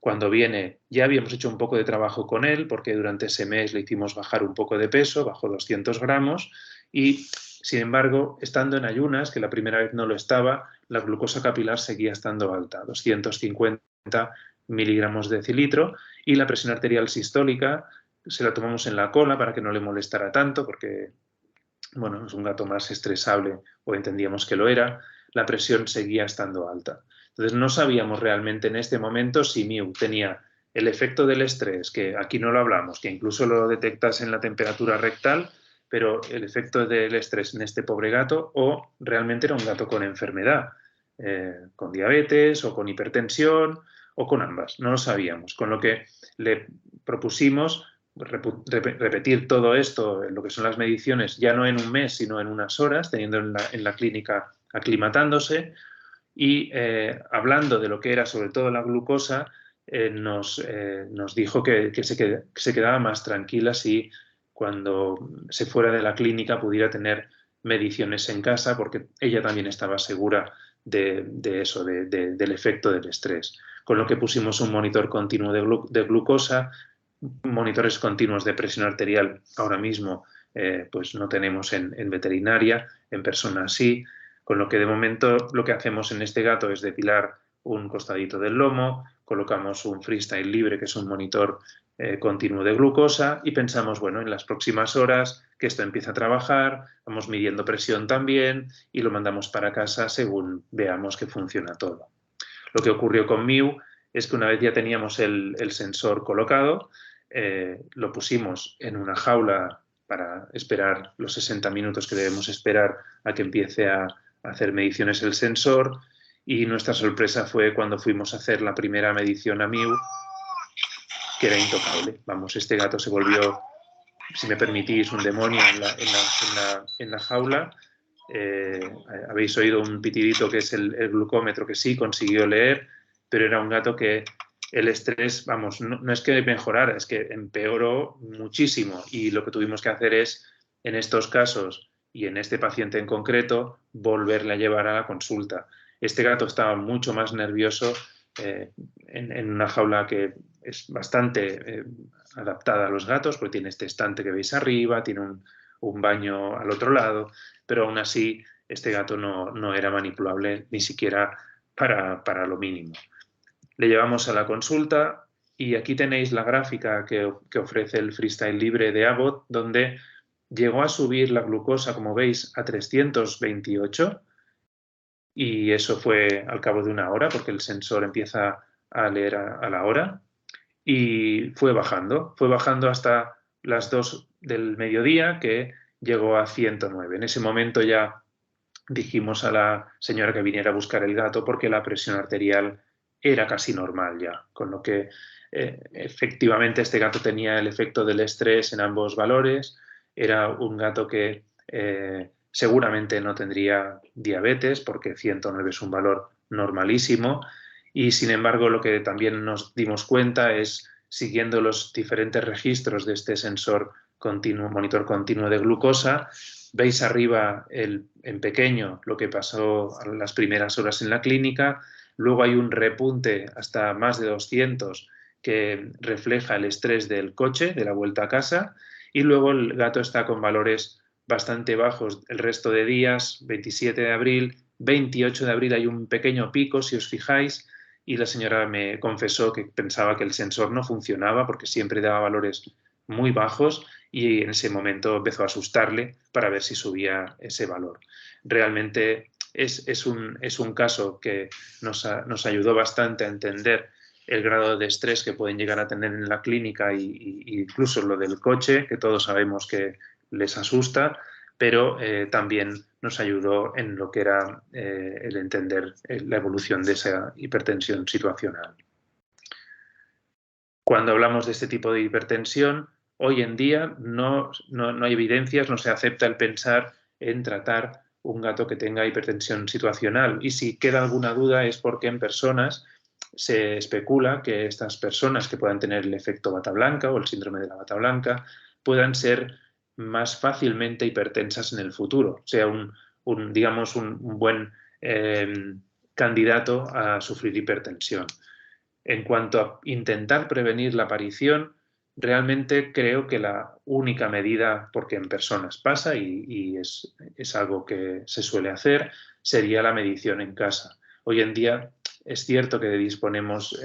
Cuando viene, ya habíamos hecho un poco de trabajo con él, porque durante ese mes le hicimos bajar un poco de peso, bajó 200 gramos, y sin embargo, estando en ayunas, que la primera vez no lo estaba, la glucosa capilar seguía estando alta, 250 miligramos de decilitro, y la presión arterial sistólica se la tomamos en la cola para que no le molestara tanto, porque bueno, es un gato más estresable, o entendíamos que lo era, la presión seguía estando alta. Entonces no sabíamos realmente en este momento si Miu tenía el efecto del estrés, que aquí no lo hablamos, que incluso lo detectas en la temperatura rectal, pero el efecto del estrés en este pobre gato, o realmente era un gato con enfermedad, con diabetes o con hipertensión o con ambas, no lo sabíamos, con lo que le propusimos repetir todo esto, lo que son las mediciones, ya no en un mes, sino en unas horas, teniendo en la clínica aclimatándose y hablando de lo que era sobre todo la glucosa, nos dijo que se quedaba más tranquila si cuando se fuera de la clínica pudiera tener mediciones en casa, porque ella también estaba segura de eso, del efecto del estrés. Con lo que pusimos un monitor continuo de glucosa, monitores continuos de presión arterial. Ahora mismo pues no tenemos en veterinaria, en personas sí, con lo que de momento lo que hacemos en este gato es depilar un costadito del lomo, colocamos un freestyle libre, que es un monitor continuo de glucosa y pensamos, bueno, en las próximas horas que esto empieza a trabajar, vamos midiendo presión también y lo mandamos para casa según veamos que funciona todo. Lo que ocurrió con Miu es que una vez ya teníamos el sensor colocado, lo pusimos en una jaula para esperar los 60 minutos que debemos esperar a que empiece a hacer mediciones el sensor, y nuestra sorpresa fue cuando fuimos a hacer la primera medición a Miu, que era intocable. Vamos, este gato se volvió, si me permitís, un demonio en la jaula. Habéis oído un pitidito que es el glucómetro, que sí consiguió leer, pero era un gato que el estrés, vamos, no es que mejorara, es que empeoró muchísimo, y lo que tuvimos que hacer es, en estos casos y en este paciente en concreto, volverle a llevar a la consulta. Este gato estaba mucho más nervioso en una jaula que es bastante adaptada a los gatos, porque tiene este estante que veis arriba, tiene un baño al otro lado, pero aún así este gato no era manipulable ni siquiera para lo mínimo. Le llevamos a la consulta y aquí tenéis la gráfica que ofrece el Freestyle Libre de Abbott, donde llegó a subir la glucosa, como veis, a 328, y eso fue al cabo de una hora, porque el sensor empieza a leer a la hora, y fue bajando hasta las 2 del mediodía, que llegó a 109. En ese momento ya dijimos a la señora que viniera a buscar el gato porque la presión arterial era casi normal ya, con lo que efectivamente este gato tenía el efecto del estrés en ambos valores. Era un gato que seguramente no tendría diabetes, porque 109 es un valor normalísimo, y sin embargo lo que también nos dimos cuenta es, siguiendo los diferentes registros de este sensor continuo, monitor continuo de glucosa, veis arriba en pequeño lo que pasó a las primeras horas en la clínica, luego hay un repunte hasta más de 200 que refleja el estrés del coche, de la vuelta a casa, y luego el gato está con valores bastante bajos el resto de días. 27 de abril, 28 de abril hay un pequeño pico, si os fijáis, y la señora me confesó que pensaba que el sensor no funcionaba porque siempre daba valores muy bajos, y en ese momento empezó a asustarle para ver si subía ese valor. Realmente es un caso que nos ayudó bastante a entender el grado de estrés que pueden llegar a tener en la clínica, y incluso lo del coche, que todos sabemos que les asusta, pero también nos ayudó en lo que era el entender la evolución de esa hipertensión situacional. Cuando hablamos de este tipo de hipertensión, hoy en día no hay evidencias, no se acepta el pensar en tratar un gato que tenga hipertensión situacional, y si queda alguna duda es porque en personas se especula que estas personas que puedan tener el efecto bata blanca o el síndrome de la bata blanca puedan ser más fácilmente hipertensas en el futuro, sea digamos un buen candidato a sufrir hipertensión. En cuanto a intentar prevenir la aparición, realmente creo que la única medida, porque en personas pasa y es algo que se suele hacer, sería la medición en casa. Hoy en día es cierto que disponemos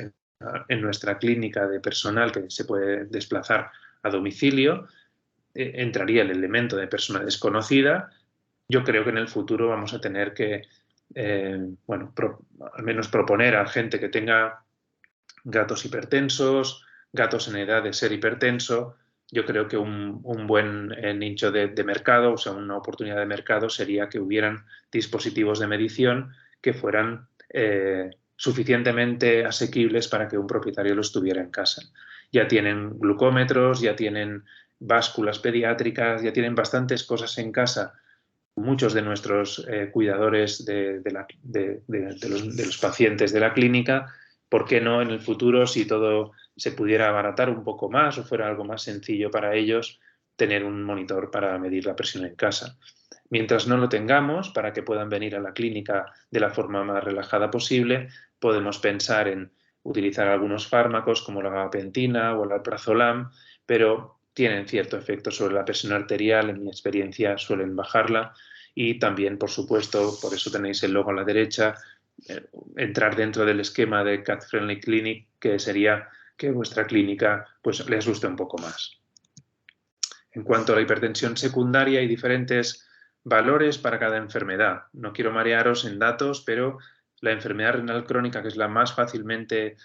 en nuestra clínica de personal que se puede desplazar a domicilio. Entraría el elemento de persona desconocida. Yo creo que en el futuro vamos a tener que, al menos proponer a gente que tenga gatos hipertensos, gatos en edad de ser hipertenso. Yo creo que un buen nicho de mercado, o sea, una oportunidad de mercado sería que hubieran dispositivos de medición que fueran suficientemente asequibles para que un propietario los tuviera en casa. Ya tienen glucómetros, ya tienen básculas pediátricas, ya tienen bastantes cosas en casa. Muchos de nuestros cuidadores de los pacientes de la clínica. ¿Por qué no en el futuro, si todo se pudiera abaratar un poco más o fuera algo más sencillo para ellos, tener un monitor para medir la presión en casa? Mientras no lo tengamos, para que puedan venir a la clínica de la forma más relajada posible, podemos pensar en utilizar algunos fármacos como la gabapentina o el alprazolam, pero tienen cierto efecto sobre la presión arterial. En mi experiencia suelen bajarla, y también, por supuesto, por eso tenéis el logo a la derecha, entrar dentro del esquema de Cat Friendly Clinic, que sería que vuestra clínica pues, le asuste un poco más. En cuanto a la hipertensión secundaria, hay diferentes valores para cada enfermedad. No quiero marearos en datos, pero la enfermedad renal crónica, que es la más fácilmente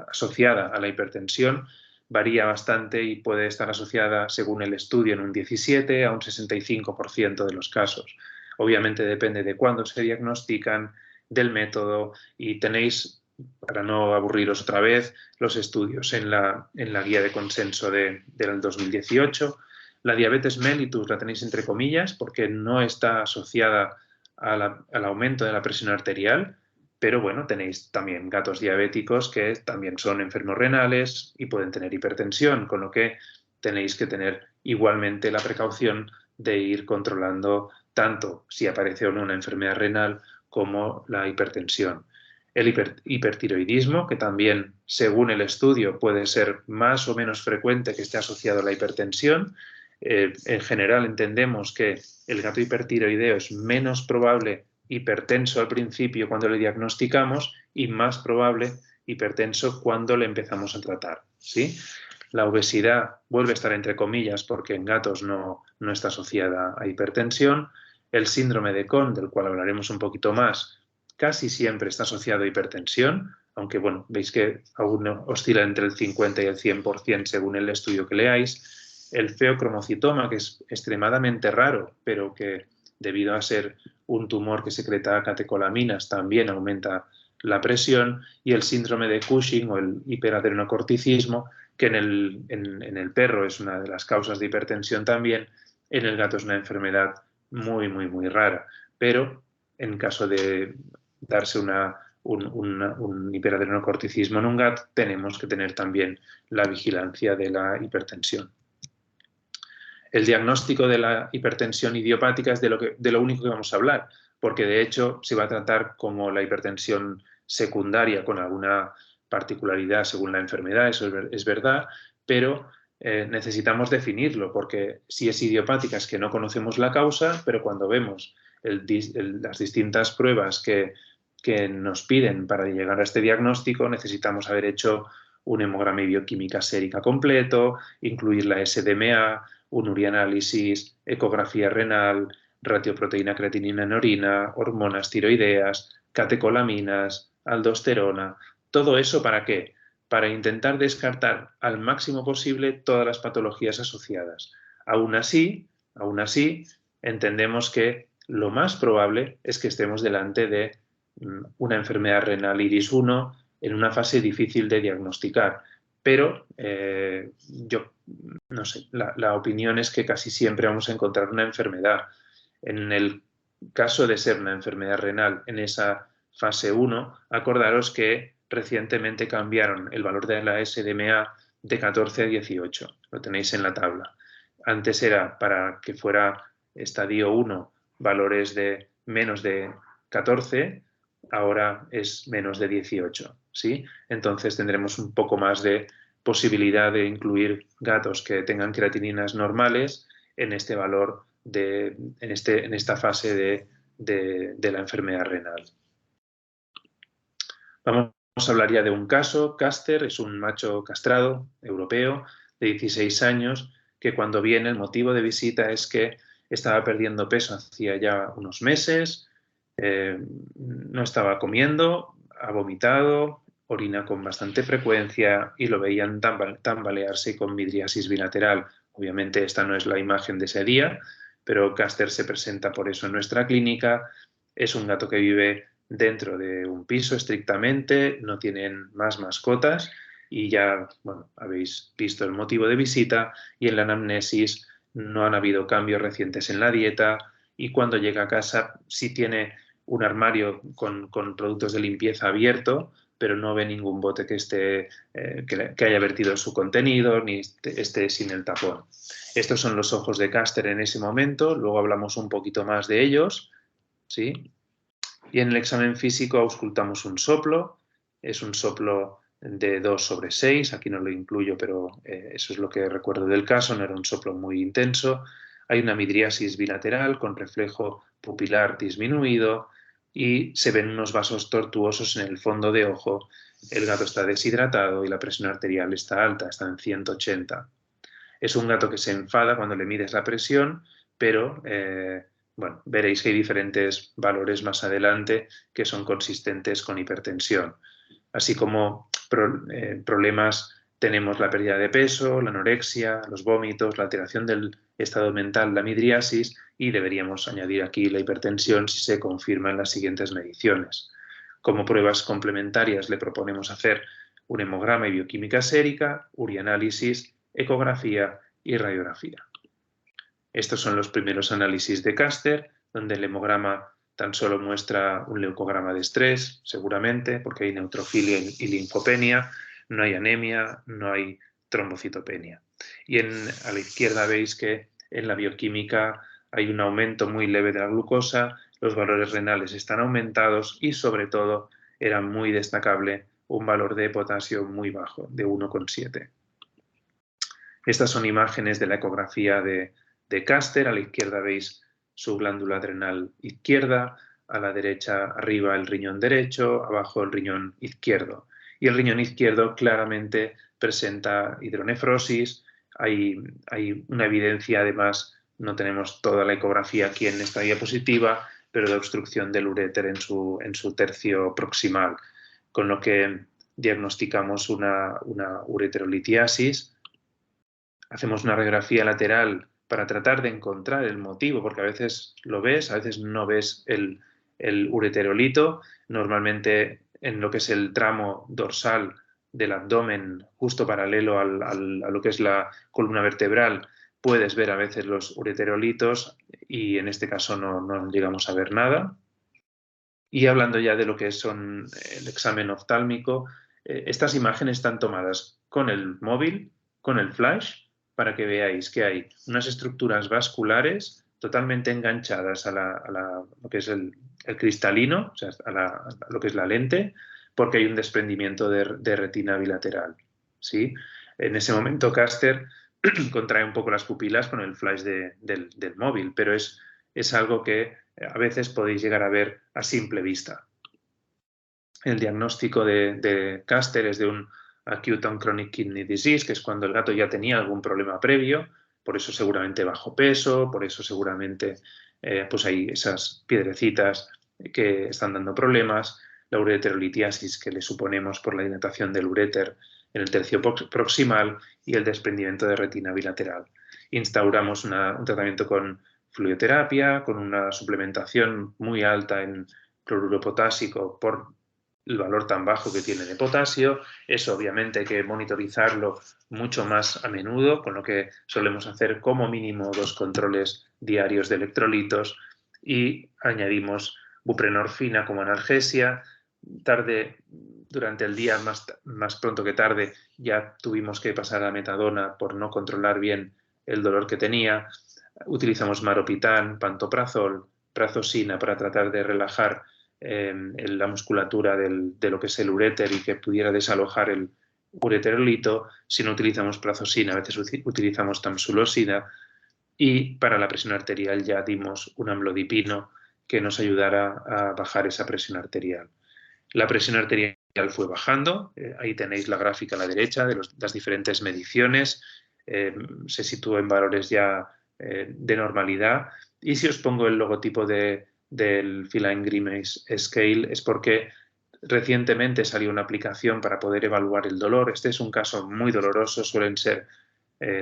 asociada a la hipertensión, varía bastante y puede estar asociada, según el estudio, en un 17 a un 65% de los casos. Obviamente depende de cuándo se diagnostican, del método, y tenéis, para no aburriros otra vez, los estudios en la guía de consenso del 2018. La diabetes mellitus la tenéis entre comillas porque no está asociada al aumento de la presión arterial, pero bueno, tenéis también gatos diabéticos que también son enfermos renales y pueden tener hipertensión, con lo que tenéis que tener igualmente la precaución de ir controlando tanto si aparece o no una enfermedad renal como la hipertensión. El hipertiroidismo, que también, según el estudio, puede ser más o menos frecuente que esté asociado a la hipertensión. En general entendemos que el gato hipertiroideo es menos probable hipertenso al principio cuando le diagnosticamos y más probable hipertenso cuando le empezamos a tratar, ¿sí? La obesidad vuelve a estar entre comillas porque en gatos no está asociada a hipertensión. El síndrome de Cohn, del cual hablaremos un poquito más, casi siempre está asociado a hipertensión, aunque bueno, veis que aún oscila entre el 50 y el 100% según el estudio que leáis. El feocromocitoma, que es extremadamente raro, pero que debido a ser un tumor que secreta catecolaminas también aumenta la presión, y el síndrome de Cushing o el hiperadrenocorticismo, que en el perro es una de las causas de hipertensión también, en el gato es una enfermedad muy, muy, muy rara, pero en caso de darse un hiperadrenocorticismo en un gato, tenemos que tener también la vigilancia de la hipertensión. El diagnóstico de la hipertensión idiopática es de lo único que vamos a hablar, porque de hecho se va a tratar como la hipertensión secundaria con alguna particularidad según la enfermedad, eso es verdad, pero necesitamos definirlo, porque si es idiopática es que no conocemos la causa, pero cuando vemos las distintas pruebas que nos piden para llegar a este diagnóstico, necesitamos haber hecho un hemograma y bioquímica sérica completo, incluir la SDMA, un urianálisis, ecografía renal, ratioproteína creatinina en orina, hormonas tiroideas, catecolaminas, aldosterona. ¿Todo eso para qué? Para intentar descartar al máximo posible todas las patologías asociadas. Aún así, entendemos que lo más probable es que estemos delante de una enfermedad renal iris 1 en una fase difícil de diagnosticar. Pero yo no sé, la opinión es que casi siempre vamos a encontrar una enfermedad. En el caso de ser una enfermedad renal en esa fase 1, acordaros que recientemente cambiaron el valor de la SDMA de 14 a 18. Lo tenéis en la tabla. Antes era para que fuera estadio 1 valores de menos de 14, ahora es menos de 18, ¿sí? Entonces tendremos un poco más de posibilidad de incluir gatos que tengan creatininas normales en este valor, en esta fase de la enfermedad renal. Vamos a hablar ya de un caso. Caster es un macho castrado europeo de 16 años que cuando viene el motivo de visita es que estaba perdiendo peso hacía ya unos meses, no estaba comiendo, ha vomitado, orina con bastante frecuencia y lo veían tambalearse con midriasis bilateral. Obviamente esta no es la imagen de ese día, pero Caster se presenta por eso en nuestra clínica. Es un gato que vive dentro de un piso estrictamente, no tienen más mascotas y ya bueno, habéis visto el motivo de visita y en la anamnesis no han habido cambios recientes en la dieta y cuando llega a casa sí tiene un armario con productos de limpieza abierto, pero no ve ningún bote que haya vertido su contenido ni esté sin el tapón. Estos son los ojos de Caster en ese momento, luego hablamos un poquito más de ellos, ¿sí? Y en el examen físico auscultamos un soplo, es un soplo de 2/6, aquí no lo incluyo, pero eso es lo que recuerdo del caso, no era un soplo muy intenso. Hay una midriasis bilateral con reflejo pupilar disminuido y se ven unos vasos tortuosos en el fondo de ojo el gato está deshidratado y la presión arterial está alta, está en 180. Es un gato que se enfada cuando le mides la presión, pero bueno, veréis que hay diferentes valores más adelante que son consistentes con hipertensión. Así como problemas, tenemos la pérdida de peso, la anorexia, los vómitos, la alteración del estado mental, la midriasis, y deberíamos añadir aquí la hipertensión si se confirma en las siguientes mediciones. Como pruebas complementarias le proponemos hacer un hemograma y bioquímica sérica, urianálisis, ecografía y radiografía. Estos son los primeros análisis de Caster, donde el hemograma tan solo muestra un leucograma de estrés, seguramente, porque hay neutrofilia y linfopenia, no hay anemia, no hay trombocitopenia. Y a la izquierda veis que en la bioquímica hay un aumento muy leve de la glucosa, los valores renales están aumentados y sobre todo era muy destacable un valor de potasio muy bajo, de 1,7. Estas son imágenes de la ecografía de Caster. A la izquierda veis su glándula adrenal izquierda, a la derecha arriba el riñón derecho, abajo el riñón izquierdo. Y el riñón izquierdo claramente presenta hidronefrosis. Hay una evidencia, además, no tenemos toda la ecografía aquí en esta diapositiva, pero de obstrucción del uréter en su tercio proximal, con lo que diagnosticamos una ureterolitiasis. Hacemos una radiografía lateral para tratar de encontrar el motivo, porque a veces lo ves, a veces no ves el ureterolito. Normalmente en lo que es el tramo dorsal del abdomen, justo paralelo a lo que es la columna vertebral, puedes ver a veces los ureterolitos y en este caso no llegamos a ver nada. Y hablando ya de lo que son el examen oftálmico, estas imágenes están tomadas con el móvil, con el flash, para que veáis que hay unas estructuras vasculares totalmente enganchadas a lo que es el cristalino, o sea, a lo que es la lente, porque hay un desprendimiento de retina bilateral, ¿sí? En ese momento Caster contrae un poco las pupilas con el flash del móvil, pero es algo que a veces podéis llegar a ver a simple vista. El diagnóstico de Caster es de un acute on chronic kidney disease, que es cuando el gato ya tenía algún problema previo, por eso seguramente bajo peso, por eso seguramente pues hay esas piedrecitas que están dando problemas, la ureterolitiasis que le suponemos por la dilatación del uréter en el tercio proximal y el desprendimiento de retina bilateral. Instauramos un tratamiento con fluidoterapia, con una suplementación muy alta en cloruro potásico por el valor tan bajo que tiene de potasio. Eso obviamente hay que monitorizarlo mucho más a menudo, con lo que solemos hacer como mínimo 2 controles diarios de electrolitos y añadimos buprenorfina como analgesia. Durante el día, más pronto que tarde, ya tuvimos que pasar a metadona por no controlar bien el dolor que tenía. Utilizamos maropitán, pantoprazol, prazosina para tratar de relajar la musculatura de lo que es el uréter y que pudiera desalojar el ureterolito. Si no utilizamos prazosina, a veces utilizamos tamsulosina, y para la presión arterial ya dimos un amlodipino que nos ayudara a bajar esa presión arterial. La presión arterial fue bajando, ahí tenéis la gráfica a la derecha de las diferentes mediciones, se sitúa en valores ya de normalidad, y si os pongo el logotipo del Feline Grimace Scale es porque recientemente salió una aplicación para poder evaluar el dolor. Este es un caso muy doloroso, suelen ser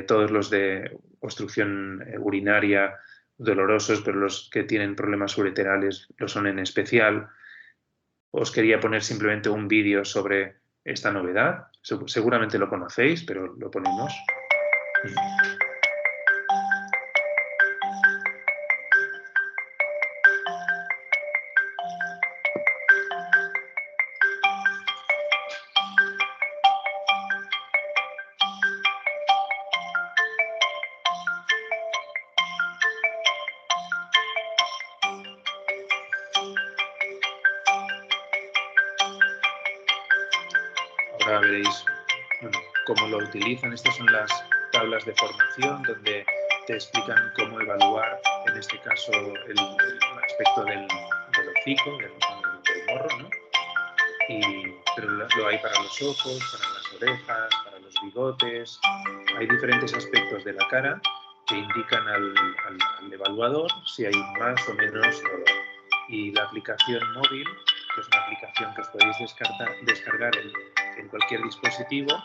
todos los de obstrucción urinaria dolorosos, pero los que tienen problemas ureterales lo son en especial. Os quería poner simplemente un vídeo sobre esta novedad. Seguramente lo conocéis, pero lo ponemos. Ahora veréis cómo lo utilizan. Estas son las tablas de formación donde te explican cómo evaluar, en este caso, el aspecto del hocico, del morro, ¿no? Y pero lo hay para los ojos, para las orejas, para los bigotes. Hay diferentes aspectos de la cara que indican al evaluador si hay más o menos dolor. Y la aplicación móvil, que es una aplicación que os podéis descargar en cualquier dispositivo,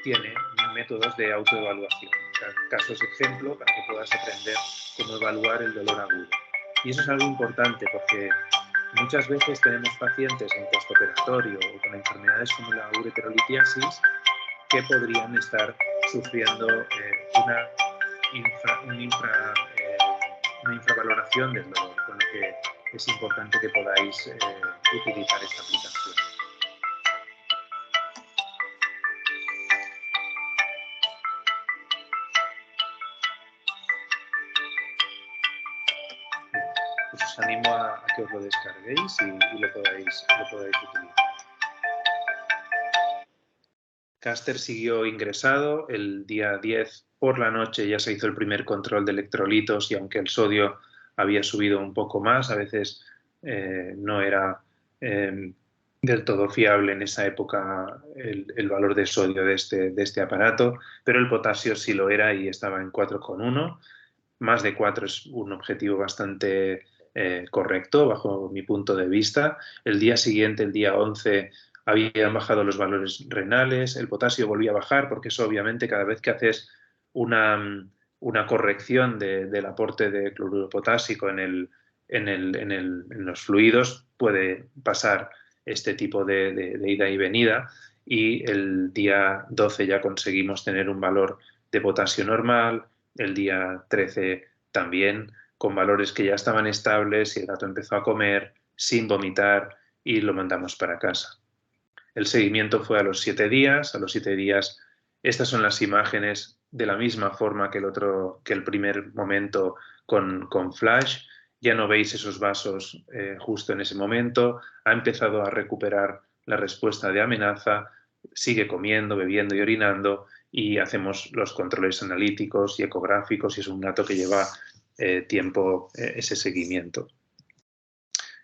tiene métodos de autoevaluación, o sea, casos ejemplo para que puedas aprender cómo evaluar el dolor agudo. Y eso es algo importante porque muchas veces tenemos pacientes en postoperatorio o con enfermedades como la ureterolitiasis que podrían estar sufriendo una infravaloración del dolor, con lo que es importante que podáis utilizar esta aplicación. Pues os animo a que os lo descarguéis y lo podáis utilizar. Caster siguió ingresado. El día 10 por la noche ya se hizo el primer control de electrolitos y aunque el sodio había subido un poco más, a veces no era del todo fiable en esa época el valor de sodio de este aparato, pero el potasio sí lo era y estaba en 4,1. Más de 4 es un objetivo bastante correcto bajo mi punto de vista. El día siguiente, el día 11, habían bajado los valores renales, el potasio volvía a bajar porque eso obviamente cada vez que haces una corrección del aporte de cloruro potásico en los fluidos puede pasar este tipo de ida y venida, y el día 12 ya conseguimos tener un valor de potasio normal, el día 13 también con valores que ya estaban estables y el gato empezó a comer sin vomitar y lo mandamos para casa. El seguimiento fue a los 7 días. A los 7 días, estas son las imágenes de la misma forma que el primer momento con flash. Ya no veis esos vasos justo en ese momento. Ha empezado a recuperar la respuesta de amenaza, sigue comiendo, bebiendo y orinando, y hacemos los controles analíticos y ecográficos y es un gato que lleva tiempo ese seguimiento.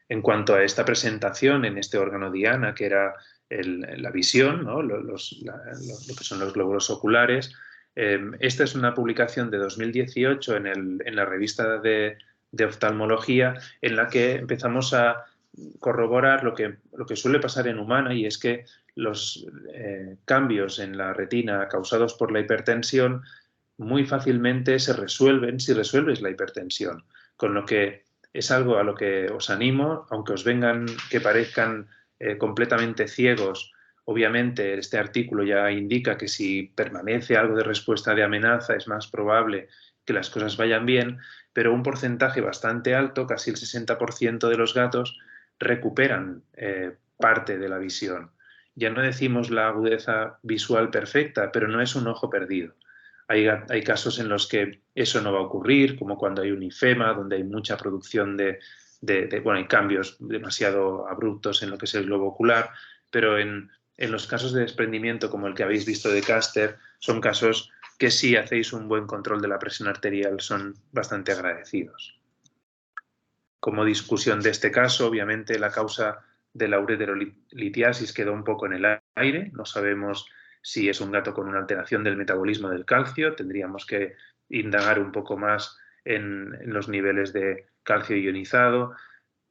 En cuanto a esta presentación en este órgano diana, que era la visión, ¿no? lo que son los glóbulos oculares, esta es una publicación de 2018 en la revista de oftalmología, en la que empezamos a corroborar lo que suele pasar en humana, y es que los cambios en la retina causados por la hipertensión muy fácilmente se resuelven si resuelves la hipertensión, con lo que es algo a lo que os animo, aunque os vengan que parezcan completamente ciegos. Obviamente este artículo ya indica que si permanece algo de respuesta de amenaza es más probable que las cosas vayan bien, pero un porcentaje bastante alto, casi el 60% de los gatos, recuperan parte de la visión. Ya no decimos la agudeza visual perfecta, pero no es un ojo perdido. Hay casos en los que eso no va a ocurrir, como cuando hay un ifema, donde hay mucha producción bueno, hay cambios demasiado abruptos en lo que es el globo ocular, pero en los casos de desprendimiento, como el que habéis visto de Caster, son casos que si hacéis un buen control de la presión arterial son bastante agradecidos. Como discusión de este caso, obviamente la causa de la ureterolitiasis quedó un poco en el aire. No sabemos si es un gato con una alteración del metabolismo del calcio. Tendríamos que indagar un poco más en los niveles de calcio ionizado.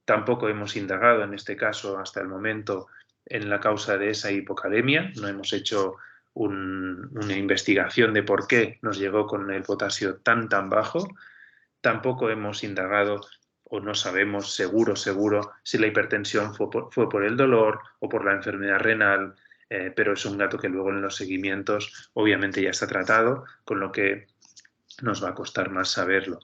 Tampoco hemos indagado en este caso hasta el momento en la causa de esa hipocalemia. No hemos hecho una investigación de por qué nos llegó con el potasio tan bajo. Tampoco hemos indagado o no sabemos seguro si la hipertensión fue por el dolor o por la enfermedad renal, pero es un gato que luego en los seguimientos obviamente ya está tratado, con lo que nos va a costar más saberlo.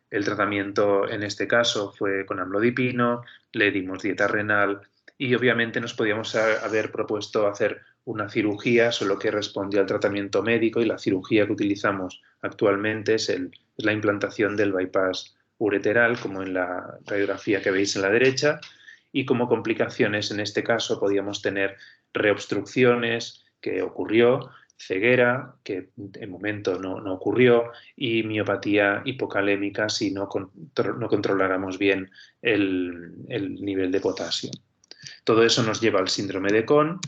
El tratamiento en este caso fue con amlodipino, le dimos dieta renal y obviamente nos podíamos haber propuesto hacer una cirugía, solo que respondía al tratamiento médico, y la cirugía que utilizamos actualmente es la implantación del bypass ureteral, como en la radiografía que veis en la derecha, y como complicaciones en este caso podíamos tener reobstrucciones, que ocurrió, ceguera, que en momento no ocurrió, y miopatía hipocalémica si no controláramos bien el nivel de potasio. Todo eso nos lleva al síndrome de Cohn,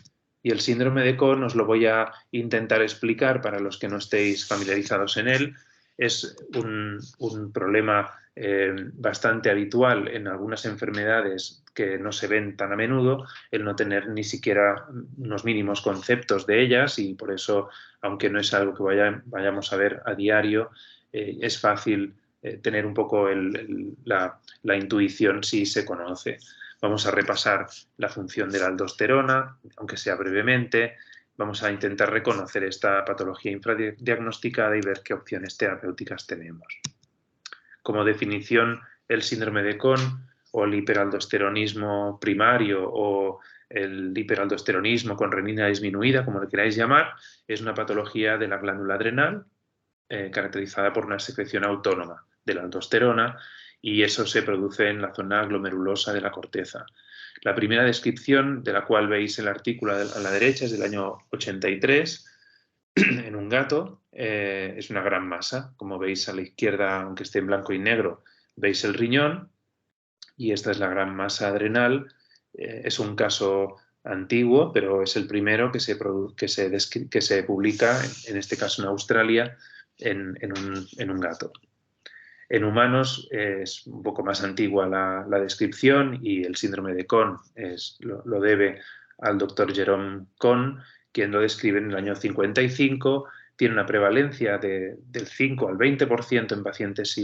Y el síndrome de Cohn os lo voy a intentar explicar para los que no estéis familiarizados en él. Es un problema bastante habitual en algunas enfermedades que no se ven tan a menudo, el no tener ni siquiera unos mínimos conceptos de ellas, y por eso, aunque no es algo que vayamos a ver a diario, es fácil tener un poco la intuición si se conoce. Vamos a repasar la función de la aldosterona, aunque sea brevemente. Vamos a intentar reconocer esta patología infradiagnosticada y ver qué opciones terapéuticas tenemos. Como definición, el síndrome de Cohn o el hiperaldosteronismo primario o el hiperaldosteronismo con renina disminuida, como lo queráis llamar, es una patología de la glándula adrenal caracterizada por una secreción autónoma de la aldosterona, y eso se produce en la zona glomerulosa de la corteza. La primera descripción, de la cual veis el artículo a la derecha, es del año 83, en un gato. Es una gran masa. Como veis a la izquierda, aunque esté en blanco y negro, veis el riñón, y esta es la gran masa adrenal. Es un caso antiguo, pero es el primero que se publica, en este caso en Australia, en un gato. En humanos es un poco más antigua la descripción, y el síndrome de Cohn lo debe al doctor Jerome Cohn, quien lo describe en el año 55. Tiene una prevalencia del 5 al 20% en pacientes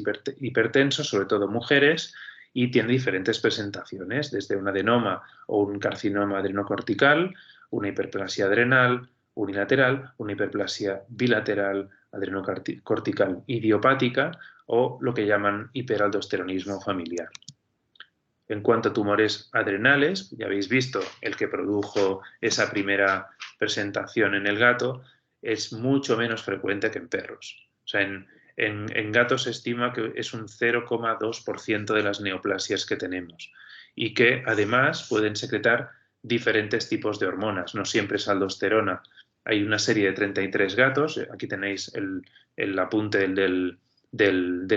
hipertensos, sobre todo mujeres, y tiene diferentes presentaciones, desde un adenoma o un carcinoma adrenocortical, una hiperplasia adrenal unilateral, una hiperplasia bilateral adrenocortical idiopática, o lo que llaman hiperaldosteronismo familiar. En cuanto a tumores adrenales, ya habéis visto el que produjo esa primera presentación en el gato, es mucho menos frecuente que en perros. O sea, en gatos se estima que es un 0,2% de las neoplasias que tenemos, y que además pueden secretar diferentes tipos de hormonas, no siempre es aldosterona. Hay una serie de 33 gatos, aquí tenéis el apunte del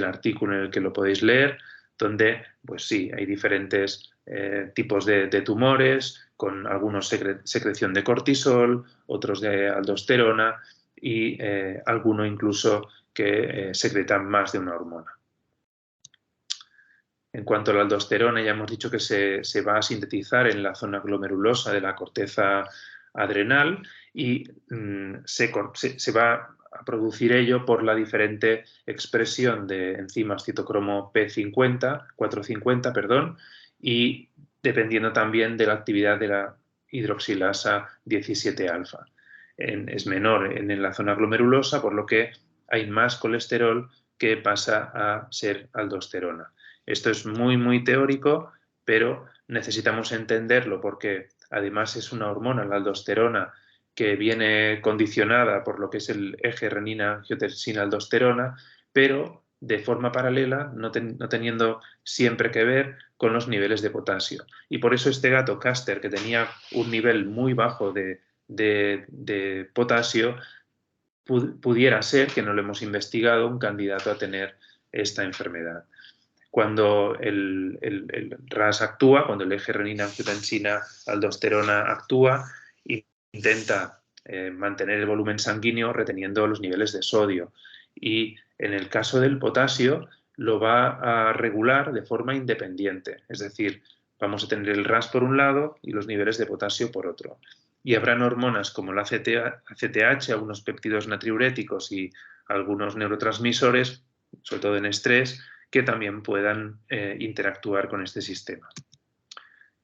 artículo en el que lo podéis leer, donde pues sí, hay diferentes tipos de tumores, con algunos secreción de cortisol, otros de aldosterona, y alguno incluso que secretan más de una hormona. En cuanto a la aldosterona, ya hemos dicho que se va a sintetizar en la zona glomerulosa de la corteza adrenal, y se va a producir ello por la diferente expresión de enzimas citocromo P450, y dependiendo también de la actividad de la hidroxilasa 17-alfa. Es menor en la zona glomerulosa, por lo que hay más colesterol que pasa a ser aldosterona. Esto es muy, muy teórico, pero necesitamos entenderlo porque además es una hormona, la aldosterona, que viene condicionada por lo que es el eje renina-angiotensina-aldosterona, pero de forma paralela, no teniendo siempre que ver con los niveles de potasio. Y por eso este gato Caster, que tenía un nivel muy bajo de potasio, pudiera ser, que no lo hemos investigado, un candidato a tener esta enfermedad. Cuando el RAS actúa, cuando el eje renina-angiotensina-aldosterona actúa, intenta mantener el volumen sanguíneo reteniendo los niveles de sodio, y en el caso del potasio lo va a regular de forma independiente, es decir, vamos a tener el RAS por un lado y los niveles de potasio por otro. Y habrán hormonas como la ACTH, algunos péptidos natriuréticos y algunos neurotransmisores, sobre todo en estrés, que también puedan interactuar con este sistema.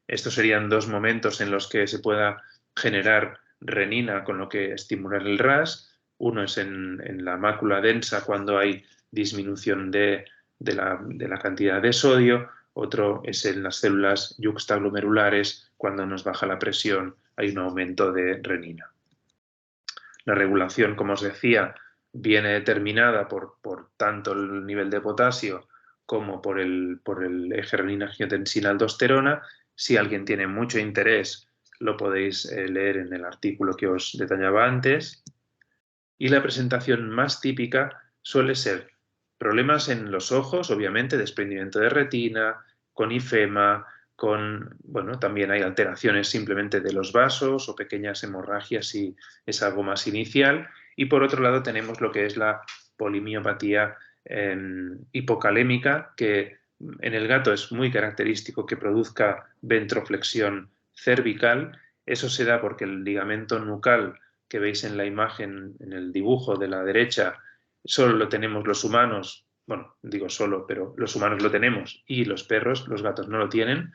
Estos serían dos momentos en los que se pueda generar renina, con lo que estimular el RAS. Uno es en la mácula densa, cuando hay disminución de la cantidad de sodio. Otro es en las células yuxtaglomerulares, cuando nos baja la presión, hay un aumento de renina. La regulación, como os decía, viene determinada por tanto el nivel de potasio como por el eje renina-angiotensina-aldosterona. Si alguien tiene mucho interés, lo podéis leer en el artículo que os detallaba antes. Y la presentación más típica suele ser problemas en los ojos, obviamente, desprendimiento de retina, con ifema, bueno, también hay alteraciones simplemente de los vasos o pequeñas hemorragias si es algo más inicial. Y por otro lado tenemos lo que es la polimiopatía hipocalémica, que en el gato es muy característico que produzca ventroflexión cervical. Eso se da porque el ligamento nucal que veis en la imagen, en el dibujo de la derecha, solo lo tenemos los humanos. Bueno, digo solo, pero los humanos lo tenemos y los perros, los gatos no lo tienen.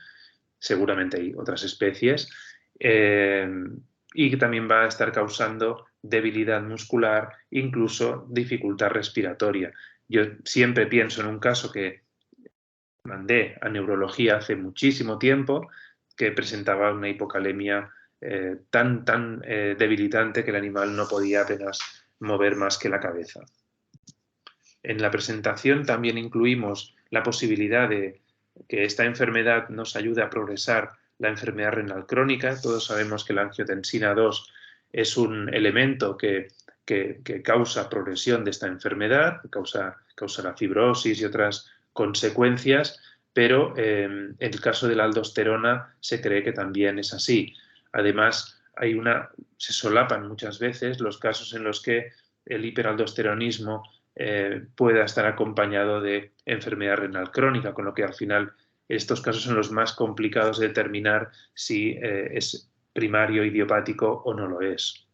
Seguramente hay otras especies. Y que también va a estar causando debilidad muscular, incluso dificultad respiratoria. Yo siempre pienso en un caso que mandé a neurología hace muchísimo tiempo, que presentaba una hipocalemia tan debilitante que el animal no podía apenas mover más que la cabeza. En la presentación también incluimos la posibilidad de que esta enfermedad nos ayude a progresar la enfermedad renal crónica. Todos sabemos que la angiotensina 2 es un elemento que causa progresión de esta enfermedad, causa la fibrosis y otras consecuencias, pero en el caso de la aldosterona se cree que también es así. Además, se solapan muchas veces los casos en los que el hiperaldosteronismo pueda estar acompañado de enfermedad renal crónica, con lo que al final estos casos son los más complicados de determinar si es primario idiopático o no lo es.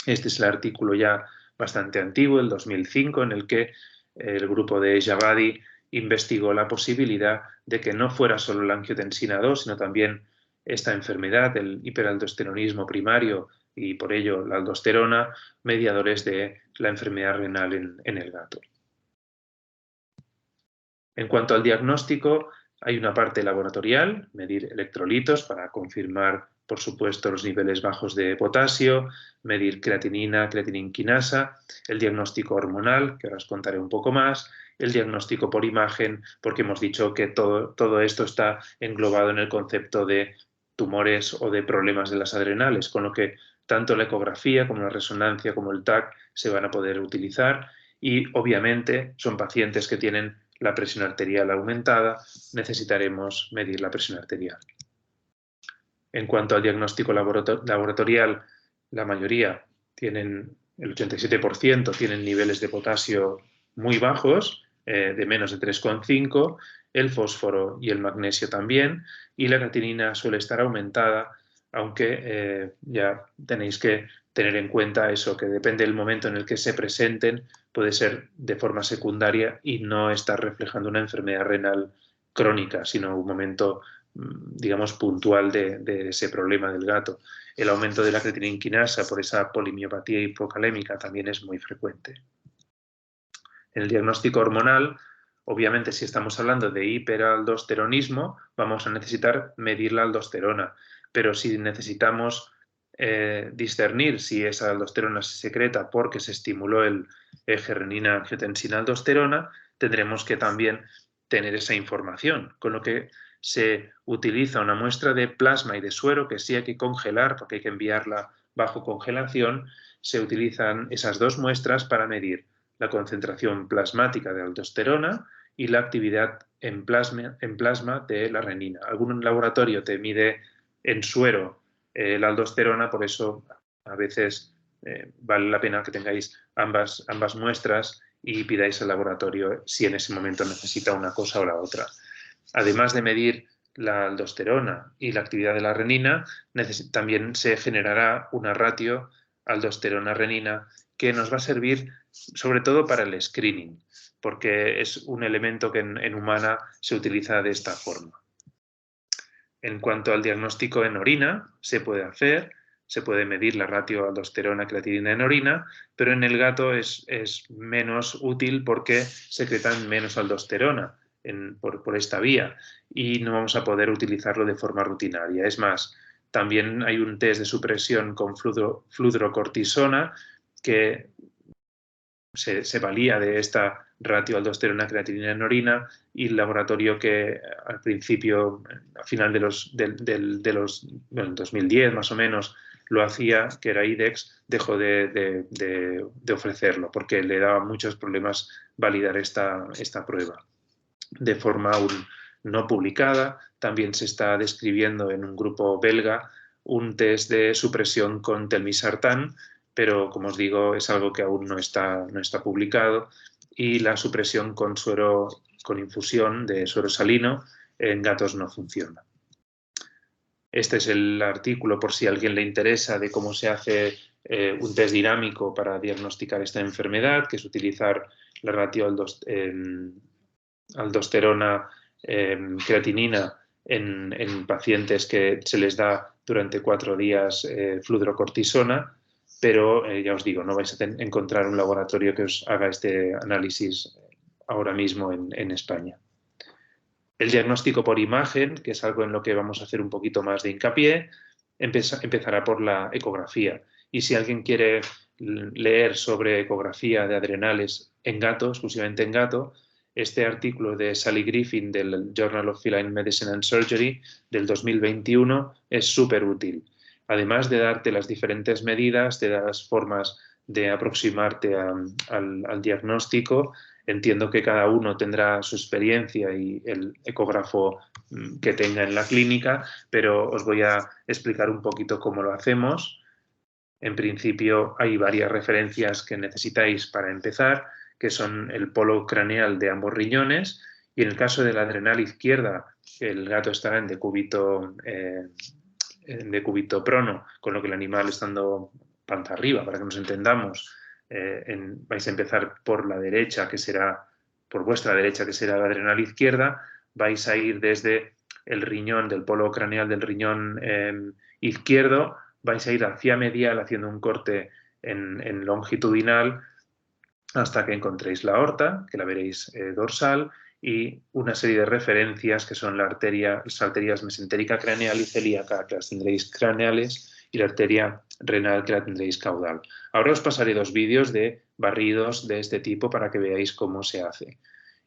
Este es el artículo ya bastante antiguo, el 2005, en el que el grupo de Javadi investigó la posibilidad de que no fuera solo la angiotensina 2, sino también esta enfermedad, el hiperaldosteronismo primario y por ello la aldosterona, mediadores de la enfermedad renal en el gato. En cuanto al diagnóstico, hay una parte laboratorial, medir electrolitos para confirmar, por supuesto, los niveles bajos de potasio, medir creatinina, creatininquinasa, el diagnóstico hormonal, que ahora os contaré un poco más, el diagnóstico por imagen, porque hemos dicho que todo esto está englobado en el concepto de tumores o de problemas de las adrenales, con lo que tanto la ecografía como la resonancia como el TAC se van a poder utilizar y obviamente son pacientes que tienen la presión arterial aumentada, necesitaremos medir la presión arterial. En cuanto al diagnóstico laboratorial, la mayoría tienen, el 87% tienen niveles de potasio muy bajos, de menos de 3,5, el fósforo y el magnesio también, y la creatinina suele estar aumentada, aunque ya tenéis que tener en cuenta eso, que depende del momento en el que se presenten, puede ser de forma secundaria y no estar reflejando una enfermedad renal crónica, sino un momento, digamos, puntual de ese problema del gato. El aumento de la creatininquinasa por esa polimiopatía hipocalémica también es muy frecuente. En el diagnóstico hormonal, obviamente, si estamos hablando de hiperaldosteronismo, vamos a necesitar medir la aldosterona, pero si necesitamos discernir si esa aldosterona se secreta porque se estimuló el eje renina-angiotensina-aldosterona, tendremos que también tener esa información, con lo que se utiliza una muestra de plasma y de suero que sí hay que congelar porque hay que enviarla bajo congelación. Se utilizan esas dos muestras para medir la concentración plasmática de aldosterona y la actividad en plasma de la renina. Algún laboratorio te mide en suero la aldosterona, por eso a veces vale la pena que tengáis ambas muestras y pidáis al laboratorio si en ese momento necesita una cosa o la otra. Además de medir la aldosterona y la actividad de la renina, también se generará una ratio aldosterona-renina que nos va a servir sobre todo para el screening, porque es un elemento que en humana se utiliza de esta forma. En cuanto al diagnóstico en orina, se puede medir la ratio aldosterona-creatinina en orina, pero en el gato es menos útil porque secretan menos aldosterona por esta vía y no vamos a poder utilizarlo de forma rutinaria. Es más, también hay un test de supresión con fludrocortisona que se valía de esta ratio aldosterona-creatinina en orina y el laboratorio que al principio, al final del 2010 más o menos, lo hacía, que era IDEX, dejó de ofrecerlo porque le daba muchos problemas validar esta prueba de forma aún no publicada. También se está describiendo en un grupo belga un test de supresión con telmisartán, pero como os digo es algo que aún no está publicado, y la supresión con infusión de suero salino en gatos no funciona. Este es el artículo, por si a alguien le interesa, de cómo se hace un test dinámico para diagnosticar esta enfermedad, que es utilizar la ratio aldosterona creatinina en pacientes que se les da durante 4 días fludrocortisona, pero ya os digo, no vais a encontrar un laboratorio que os haga este análisis ahora mismo en España. El diagnóstico por imagen, que es algo en lo que vamos a hacer un poquito más de hincapié, empezará por la ecografía. Y si alguien quiere leer sobre ecografía de adrenales en gato, exclusivamente en gato, este artículo de Sally Griffin del Journal of Feline Medicine and Surgery del 2021 es súper útil. Además de darte las diferentes medidas, te da las formas de aproximarte al diagnóstico. Entiendo que cada uno tendrá su experiencia y el ecógrafo que tenga en la clínica, pero os voy a explicar un poquito cómo lo hacemos. En principio hay varias referencias que necesitáis para empezar, que son el polo craneal de ambos riñones, y en el caso de la adrenal izquierda, el gato estará en decúbito prono, con lo que el animal estando panza arriba, para que nos entendamos. Vais a empezar por la derecha, por vuestra derecha, que será la adrenal izquierda. Vais a ir desde el riñón, del polo craneal del riñón izquierdo, vais a ir hacia medial haciendo un corte en longitudinal hasta que encontréis la aorta, que la veréis dorsal, y una serie de referencias que son las arterias mesentérica craneal y celíaca, que las tendréis craneales, y la arteria renal, que la tendréis caudal. Ahora os pasaré 2 vídeos de barridos de este tipo para que veáis cómo se hace.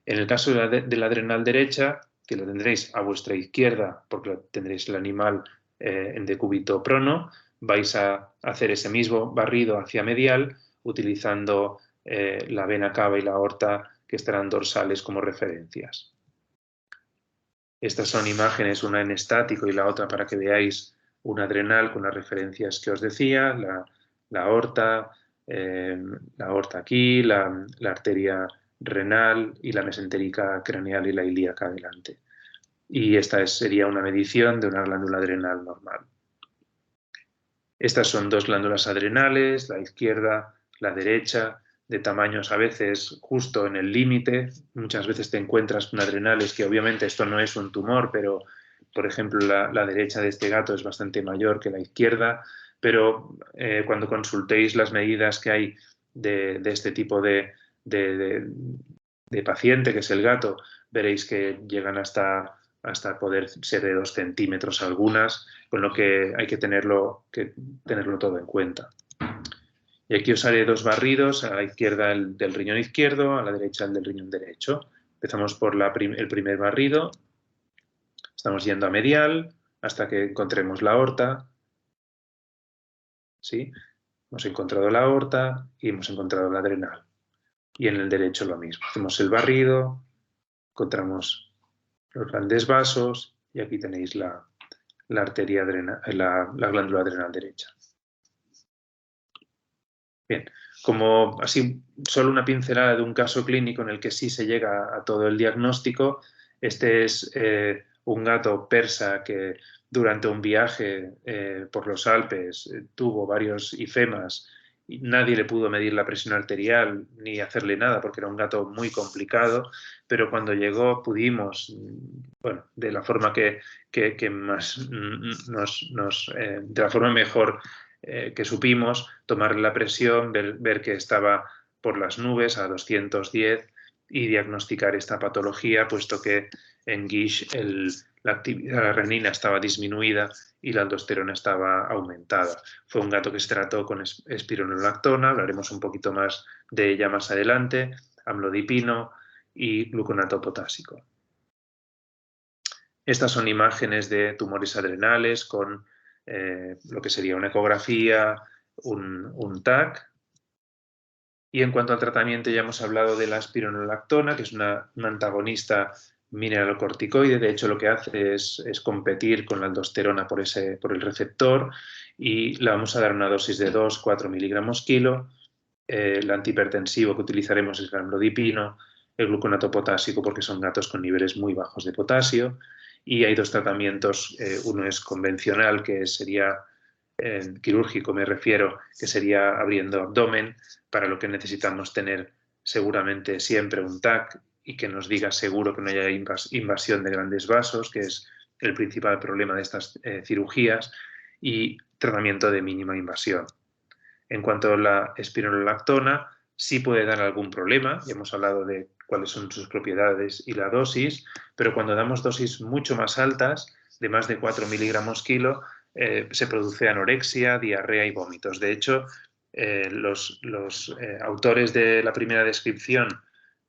En el caso de la adrenal derecha, que lo tendréis a vuestra izquierda porque tendréis el animal en decúbito prono, vais a hacer ese mismo barrido hacia medial utilizando la vena cava y la aorta, que estarán dorsales como referencias. Estas son imágenes, una en estático y la otra para que veáis una adrenal con las referencias que os decía, la aorta aquí, la arteria renal y la mesentérica craneal y la ilíaca adelante. Y esta sería una medición de una glándula adrenal normal. Estas son 2 glándulas adrenales, la izquierda, la derecha, de tamaños a veces justo en el límite. Muchas veces te encuentras con adrenales que obviamente esto no es un tumor, pero por ejemplo la derecha de este gato es bastante mayor que la izquierda, pero cuando consultéis las medidas que hay de este tipo de paciente, que es el gato, veréis que llegan hasta poder ser de 2 centímetros algunas, con lo que hay que tenerlo todo en cuenta. Y aquí os haré 2 barridos, a la izquierda el del riñón izquierdo, a la derecha el del riñón derecho. Empezamos por el primer barrido, estamos yendo a medial hasta que encontremos la aorta. ¿Sí? Hemos encontrado la aorta y hemos encontrado la adrenal. Y en el derecho lo mismo, hacemos el barrido, encontramos los grandes vasos y aquí tenéis la arteria la glándula adrenal derecha. Bien, como así solo una pincelada de un caso clínico en el que sí se llega a todo el diagnóstico. Este es un gato persa que durante un viaje por los Alpes tuvo varios ifemas y nadie le pudo medir la presión arterial ni hacerle nada porque era un gato muy complicado, pero cuando llegó pudimos, bueno, de la forma que más de la forma mejor que supimos, tomar la presión, ver que estaba por las nubes a 210 y diagnosticar esta patología, puesto que en Guiche la actividad renina estaba disminuida y la aldosterona estaba aumentada. Fue un gato que se trató con espironolactona, hablaremos un poquito más de ella más adelante, amlodipino y gluconato potásico. Estas son imágenes de tumores adrenales con lo que sería una ecografía, un TAC. Y en cuanto al tratamiento ya hemos hablado de la espironolactona, que es una antagonista mineralocorticoide. De hecho, lo que hace es competir con la aldosterona por el receptor, y le vamos a dar una dosis de 2-4 miligramos kilo. El antihipertensivo que utilizaremos es el amlodipino, el gluconato potásico, porque son gatos con niveles muy bajos de potasio. Y hay dos tratamientos, uno es convencional, que sería quirúrgico, me refiero, que sería abriendo abdomen, para lo que necesitamos tener seguramente siempre un TAC y que nos diga seguro que no haya invasión de grandes vasos, que es el principal problema de estas cirugías, y tratamiento de mínima invasión. En cuanto a la espironolactona, sí puede dar algún problema, ya hemos hablado de cuáles son sus propiedades y la dosis, pero cuando damos dosis mucho más altas, de más de 4 miligramos kilo, se produce anorexia, diarrea y vómitos. De hecho, los autores de la primera descripción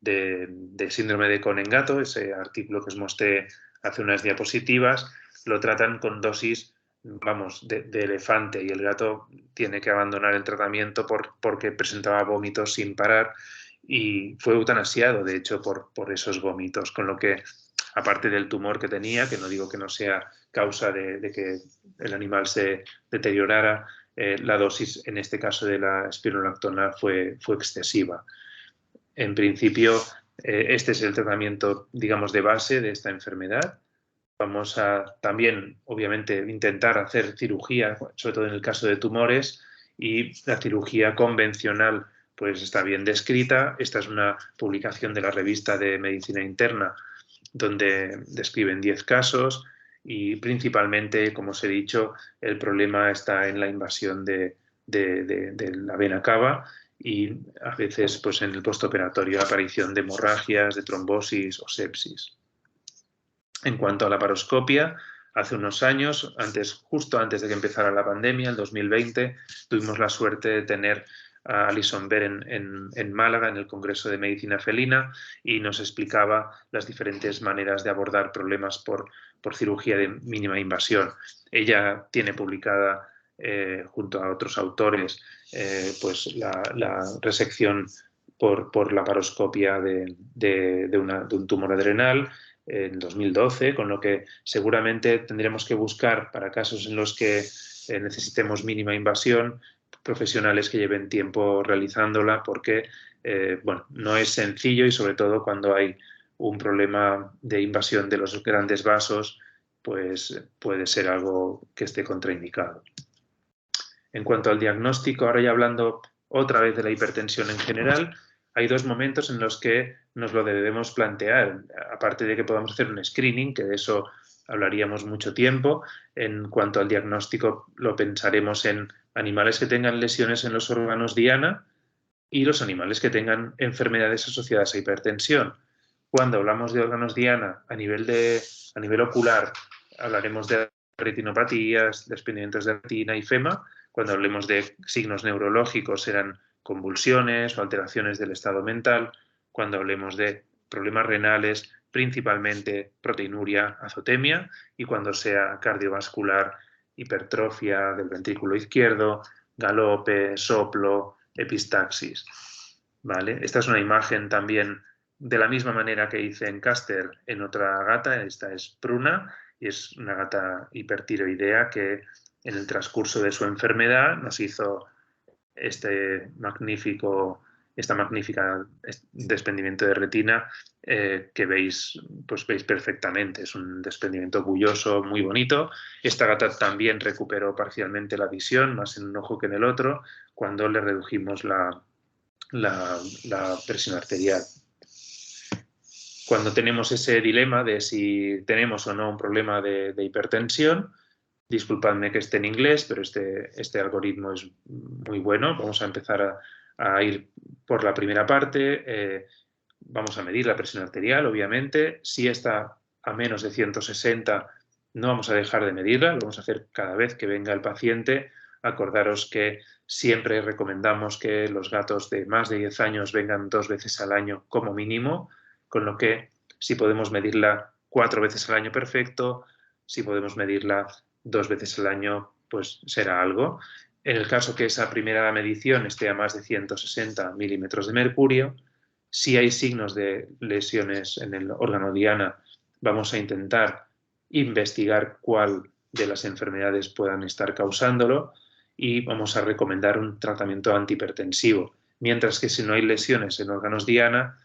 de síndrome de Cohen-Gatto, ese artículo que os mostré hace unas diapositivas, lo tratan con dosis, vamos, de elefante, y el gato tiene que abandonar el tratamiento porque presentaba vómitos sin parar y fue eutanasiado, de hecho, por esos vómitos, con lo que, aparte del tumor que tenía, que no digo que no sea causa de que el animal se deteriorara, la dosis, en este caso de la espironolactona, fue excesiva. En principio, este es el tratamiento, digamos, de base de esta enfermedad. Vamos a también, obviamente, intentar hacer cirugía, sobre todo en el caso de tumores, y la cirugía convencional pues está bien descrita. Esta es una publicación de la revista de Medicina Interna, donde describen 10 casos y principalmente, como os he dicho, el problema está en la invasión de la vena cava y a veces pues, en el postoperatorio aparición de hemorragias, de trombosis o sepsis. En cuanto a la laparoscopia, hace unos años, justo antes de que empezara la pandemia, el 2020, tuvimos la suerte de tener a Alison Ver en Málaga, en el Congreso de Medicina Felina, y nos explicaba las diferentes maneras de abordar problemas por cirugía de mínima invasión. Ella tiene publicada, junto a otros autores, pues la resección por laparoscopia de un tumor adrenal en 2012, con lo que seguramente tendremos que buscar, para casos en los que necesitemos mínima invasión, profesionales que lleven tiempo realizándola, porque bueno, no es sencillo, y sobre todo cuando hay un problema de invasión de los grandes vasos, pues puede ser algo que esté contraindicado. En cuanto al diagnóstico, ahora ya hablando otra vez de la hipertensión en general, hay dos momentos en los que nos lo debemos plantear, aparte de que podamos hacer un screening, que de eso hablaríamos mucho tiempo. En cuanto al diagnóstico, lo pensaremos en animales que tengan lesiones en los órganos diana y los animales que tengan enfermedades asociadas a hipertensión. Cuando hablamos de órganos diana a nivel ocular, hablaremos de retinopatías, desprendimientos de retina y fema. Cuando hablemos de signos neurológicos, serán convulsiones o alteraciones del estado mental. Cuando hablemos de problemas renales, principalmente proteinuria, azotemia, y cuando sea cardiovascular, hipertrofia del ventrículo izquierdo, galope, soplo, epistaxis. ¿Vale? Esta es una imagen también de la misma manera que hice en Caster en otra gata. Esta es Pruna y es una gata hipertiroidea que en el transcurso de su enfermedad nos hizo este magnífica desprendimiento de retina que veis perfectamente. Es un desprendimiento bulloso, muy bonito. Esta gata también recuperó parcialmente la visión, más en un ojo que en el otro, cuando le redujimos la presión arterial. Cuando tenemos ese dilema de si tenemos o no un problema de hipertensión, disculpadme que esté en inglés, pero este algoritmo es muy bueno. Vamos a empezar a ir por la primera parte. Vamos a medir la presión arterial, obviamente. Si está a menos de 160, no vamos a dejar de medirla. Lo vamos a hacer cada vez que venga el paciente. Acordaros que siempre recomendamos que los gatos de más de 10 años vengan 2 veces al año como mínimo, con lo que si podemos medirla 4 veces al año, perfecto. Si podemos medirla 2 veces al año, pues será algo. En el caso que esa primera medición esté a más de 160 milímetros de mercurio, si hay signos de lesiones en el órgano diana, vamos a intentar investigar cuál de las enfermedades puedan estar causándolo y vamos a recomendar un tratamiento antihipertensivo. Mientras que si no hay lesiones en órganos diana,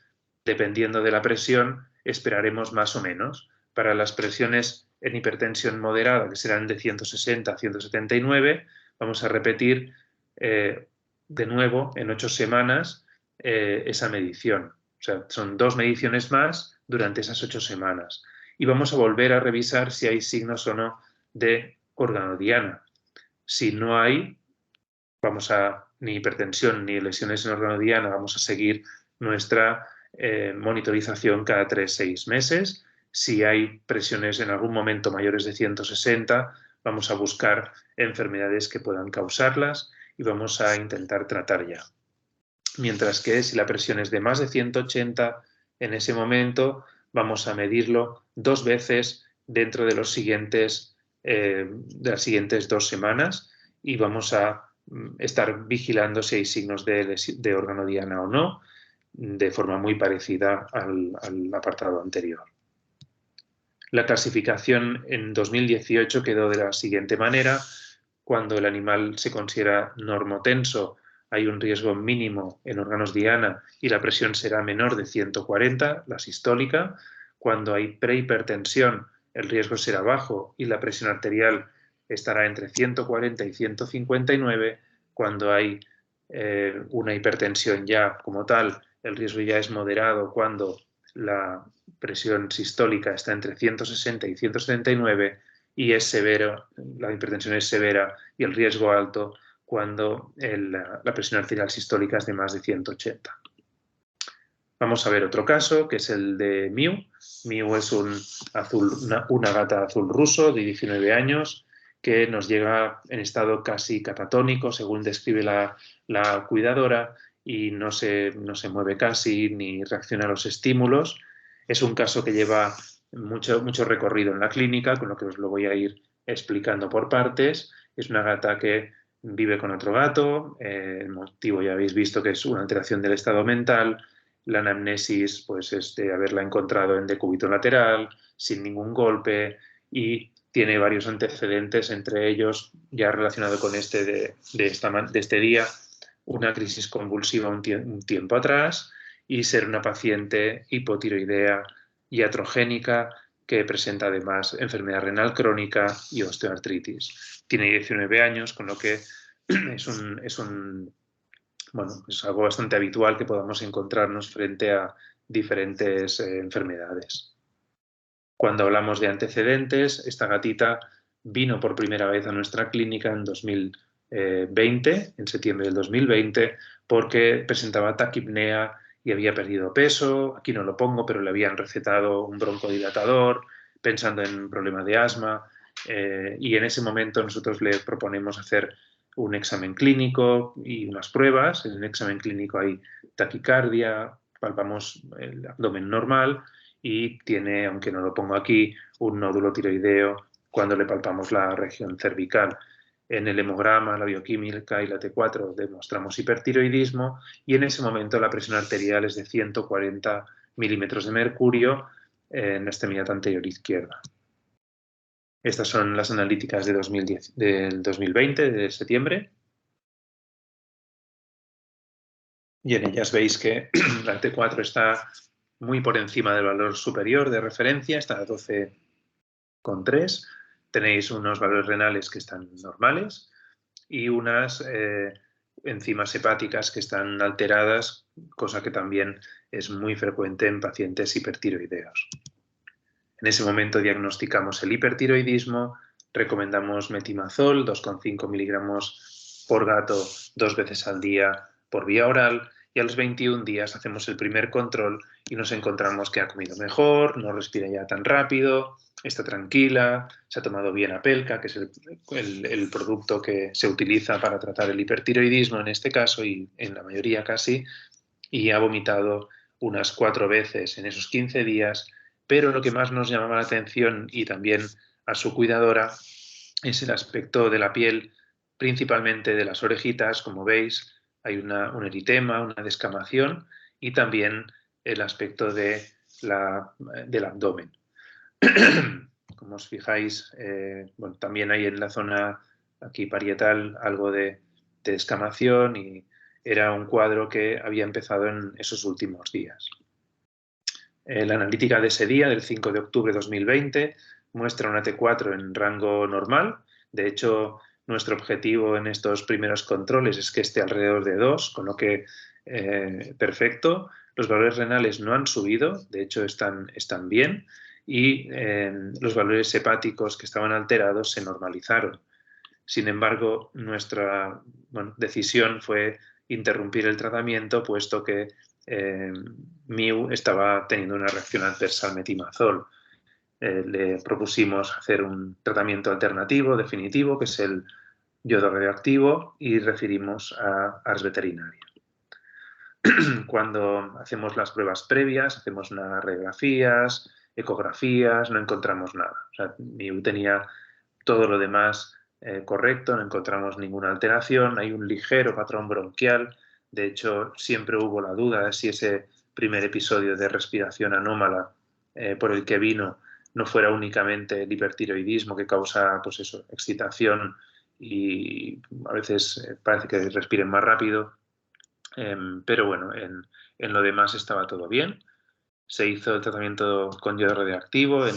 dependiendo de la presión, esperaremos más o menos. Para las presiones en hipertensión moderada, que serán de 160 a 179, vamos a repetir de nuevo en 8 semanas esa medición. O sea, son 2 mediciones más durante esas 8 semanas. Y vamos a volver a revisar si hay signos o no de órgano diana. Si no hay, ni hipertensión ni lesiones en órgano diana, vamos a seguir nuestra monitorización cada 3-6 meses. Si hay presiones en algún momento mayores de 160, vamos a buscar enfermedades que puedan causarlas y vamos a intentar tratar ya. Mientras que si la presión es de más de 180, en ese momento vamos a medirlo 2 veces dentro de las siguientes 2 semanas y vamos a estar vigilando si hay signos de órgano diana o no, de forma muy parecida al apartado anterior. La clasificación en 2018 quedó de la siguiente manera. Cuando el animal se considera normotenso, hay un riesgo mínimo en órganos diana y la presión será menor de 140, la sistólica. Cuando hay prehipertensión, el riesgo será bajo y la presión arterial estará entre 140 y 159. Cuando hay una hipertensión ya como tal, el riesgo ya es moderado cuando la presión sistólica está entre 160 y 179 y es severo, la hipertensión es severa y el riesgo alto cuando la presión arterial sistólica es de más de 180. Vamos a ver otro caso, que es el de Miu. Miu es una gata azul ruso de 19 años que nos llega en estado casi catatónico, según describe la cuidadora, y no se mueve casi ni reacciona a los estímulos. Es un caso que lleva mucho recorrido en la clínica, con lo que os lo voy a ir explicando por partes. Es una gata que vive con otro gato, el motivo ya habéis visto que es una alteración del estado mental. La anamnesis pues, es de haberla encontrado en decúbito lateral, sin ningún golpe, y tiene varios antecedentes, entre ellos, ya relacionado con este de este día, una crisis convulsiva un tiempo atrás y ser una paciente hipotiroidea iatrogénica que presenta además enfermedad renal crónica y osteoartritis. Tiene 19 años, con lo que es algo bastante habitual que podamos encontrarnos frente a diferentes enfermedades. Cuando hablamos de antecedentes, esta gatita vino por primera vez a nuestra clínica en 2020, en septiembre del 2020, porque presentaba taquipnea y había perdido peso. Aquí no lo pongo, pero le habían recetado un broncodilatador, pensando en un problema de asma, y en ese momento nosotros le proponemos hacer un examen clínico y unas pruebas. En el examen clínico hay taquicardia, palpamos el abdomen normal y tiene, aunque no lo pongo aquí, un nódulo tiroideo cuando le palpamos la región cervical. En el hemograma, la bioquímica y la T4 demostramos hipertiroidismo y en ese momento la presión arterial es de 140 milímetros de mercurio en la extremidad anterior izquierda. Estas son las analíticas del 2020, de septiembre. Y en ellas veis que la T4 está muy por encima del valor superior de referencia, está a 12,3. Tenéis unos valores renales que están normales y unas enzimas hepáticas que están alteradas, cosa que también es muy frecuente en pacientes hipertiroideos. En ese momento diagnosticamos el hipertiroidismo, recomendamos metimazol, 2,5 miligramos por gato 2 veces al día por vía oral, y a los 21 días hacemos el primer control y nos encontramos que ha comido mejor, no respira ya tan rápido, está tranquila, se ha tomado bien Apelca, que es el producto que se utiliza para tratar el hipertiroidismo en este caso y en la mayoría casi, y ha vomitado unas 4 veces en esos 15 días, pero lo que más nos llamaba la atención y también a su cuidadora es el aspecto de la piel, principalmente de las orejitas. Como veis, hay un eritema, una descamación y también el aspecto del abdomen. Como os fijáis, bueno, también hay en la zona aquí parietal algo de descamación y era un cuadro que había empezado en esos últimos días. La analítica de ese día, del 5 de octubre de 2020, muestra una T4 en rango normal. De hecho, nuestro objetivo en estos primeros controles es que esté alrededor de 2, con lo que perfecto. Los valores renales no han subido, de hecho están bien, y los valores hepáticos que estaban alterados se normalizaron. Sin embargo, nuestra decisión fue interrumpir el tratamiento, puesto que Miu estaba teniendo una reacción adversa al metimazol. Le propusimos hacer un tratamiento alternativo definitivo, que es el yodo radioactivo, y referimos a Ars Veterinaria. Cuando hacemos las pruebas previas, hacemos unas radiografías, ecografías, no encontramos nada. O sea, Miu tenía todo lo demás correcto, no encontramos ninguna alteración, hay un ligero patrón bronquial. De hecho, siempre hubo la duda de si ese primer episodio de respiración anómala por el que vino no fuera únicamente el hipertiroidismo que causa, pues eso, excitación y a veces parece que respiren más rápido. Pero bueno, en lo demás estaba todo bien. Se hizo el tratamiento con yodo radioactivo en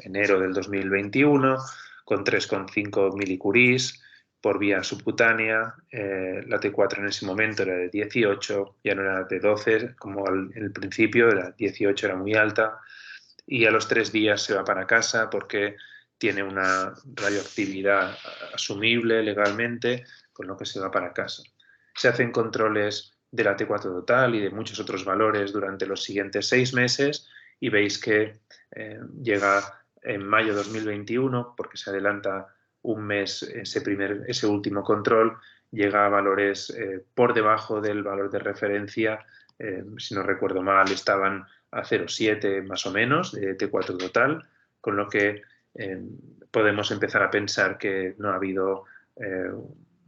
enero del 2021 con 3,5 milicurís por vía subcutánea. La T4 en ese momento era de 18, ya no era de 12 como en el principio, era 18, era muy alta. Y a los 3 días se va para casa porque tiene una radioactividad asumible legalmente, con lo que se va para casa. Se hacen controles de la T4 total y de muchos otros valores durante los siguientes 6 meses y veis que llega en mayo de 2021, porque se adelanta un mes ese último control, llega a valores por debajo del valor de referencia. Si no recuerdo mal, estaban a 0,7 más o menos de T4 total, con lo que podemos empezar a pensar que no ha habido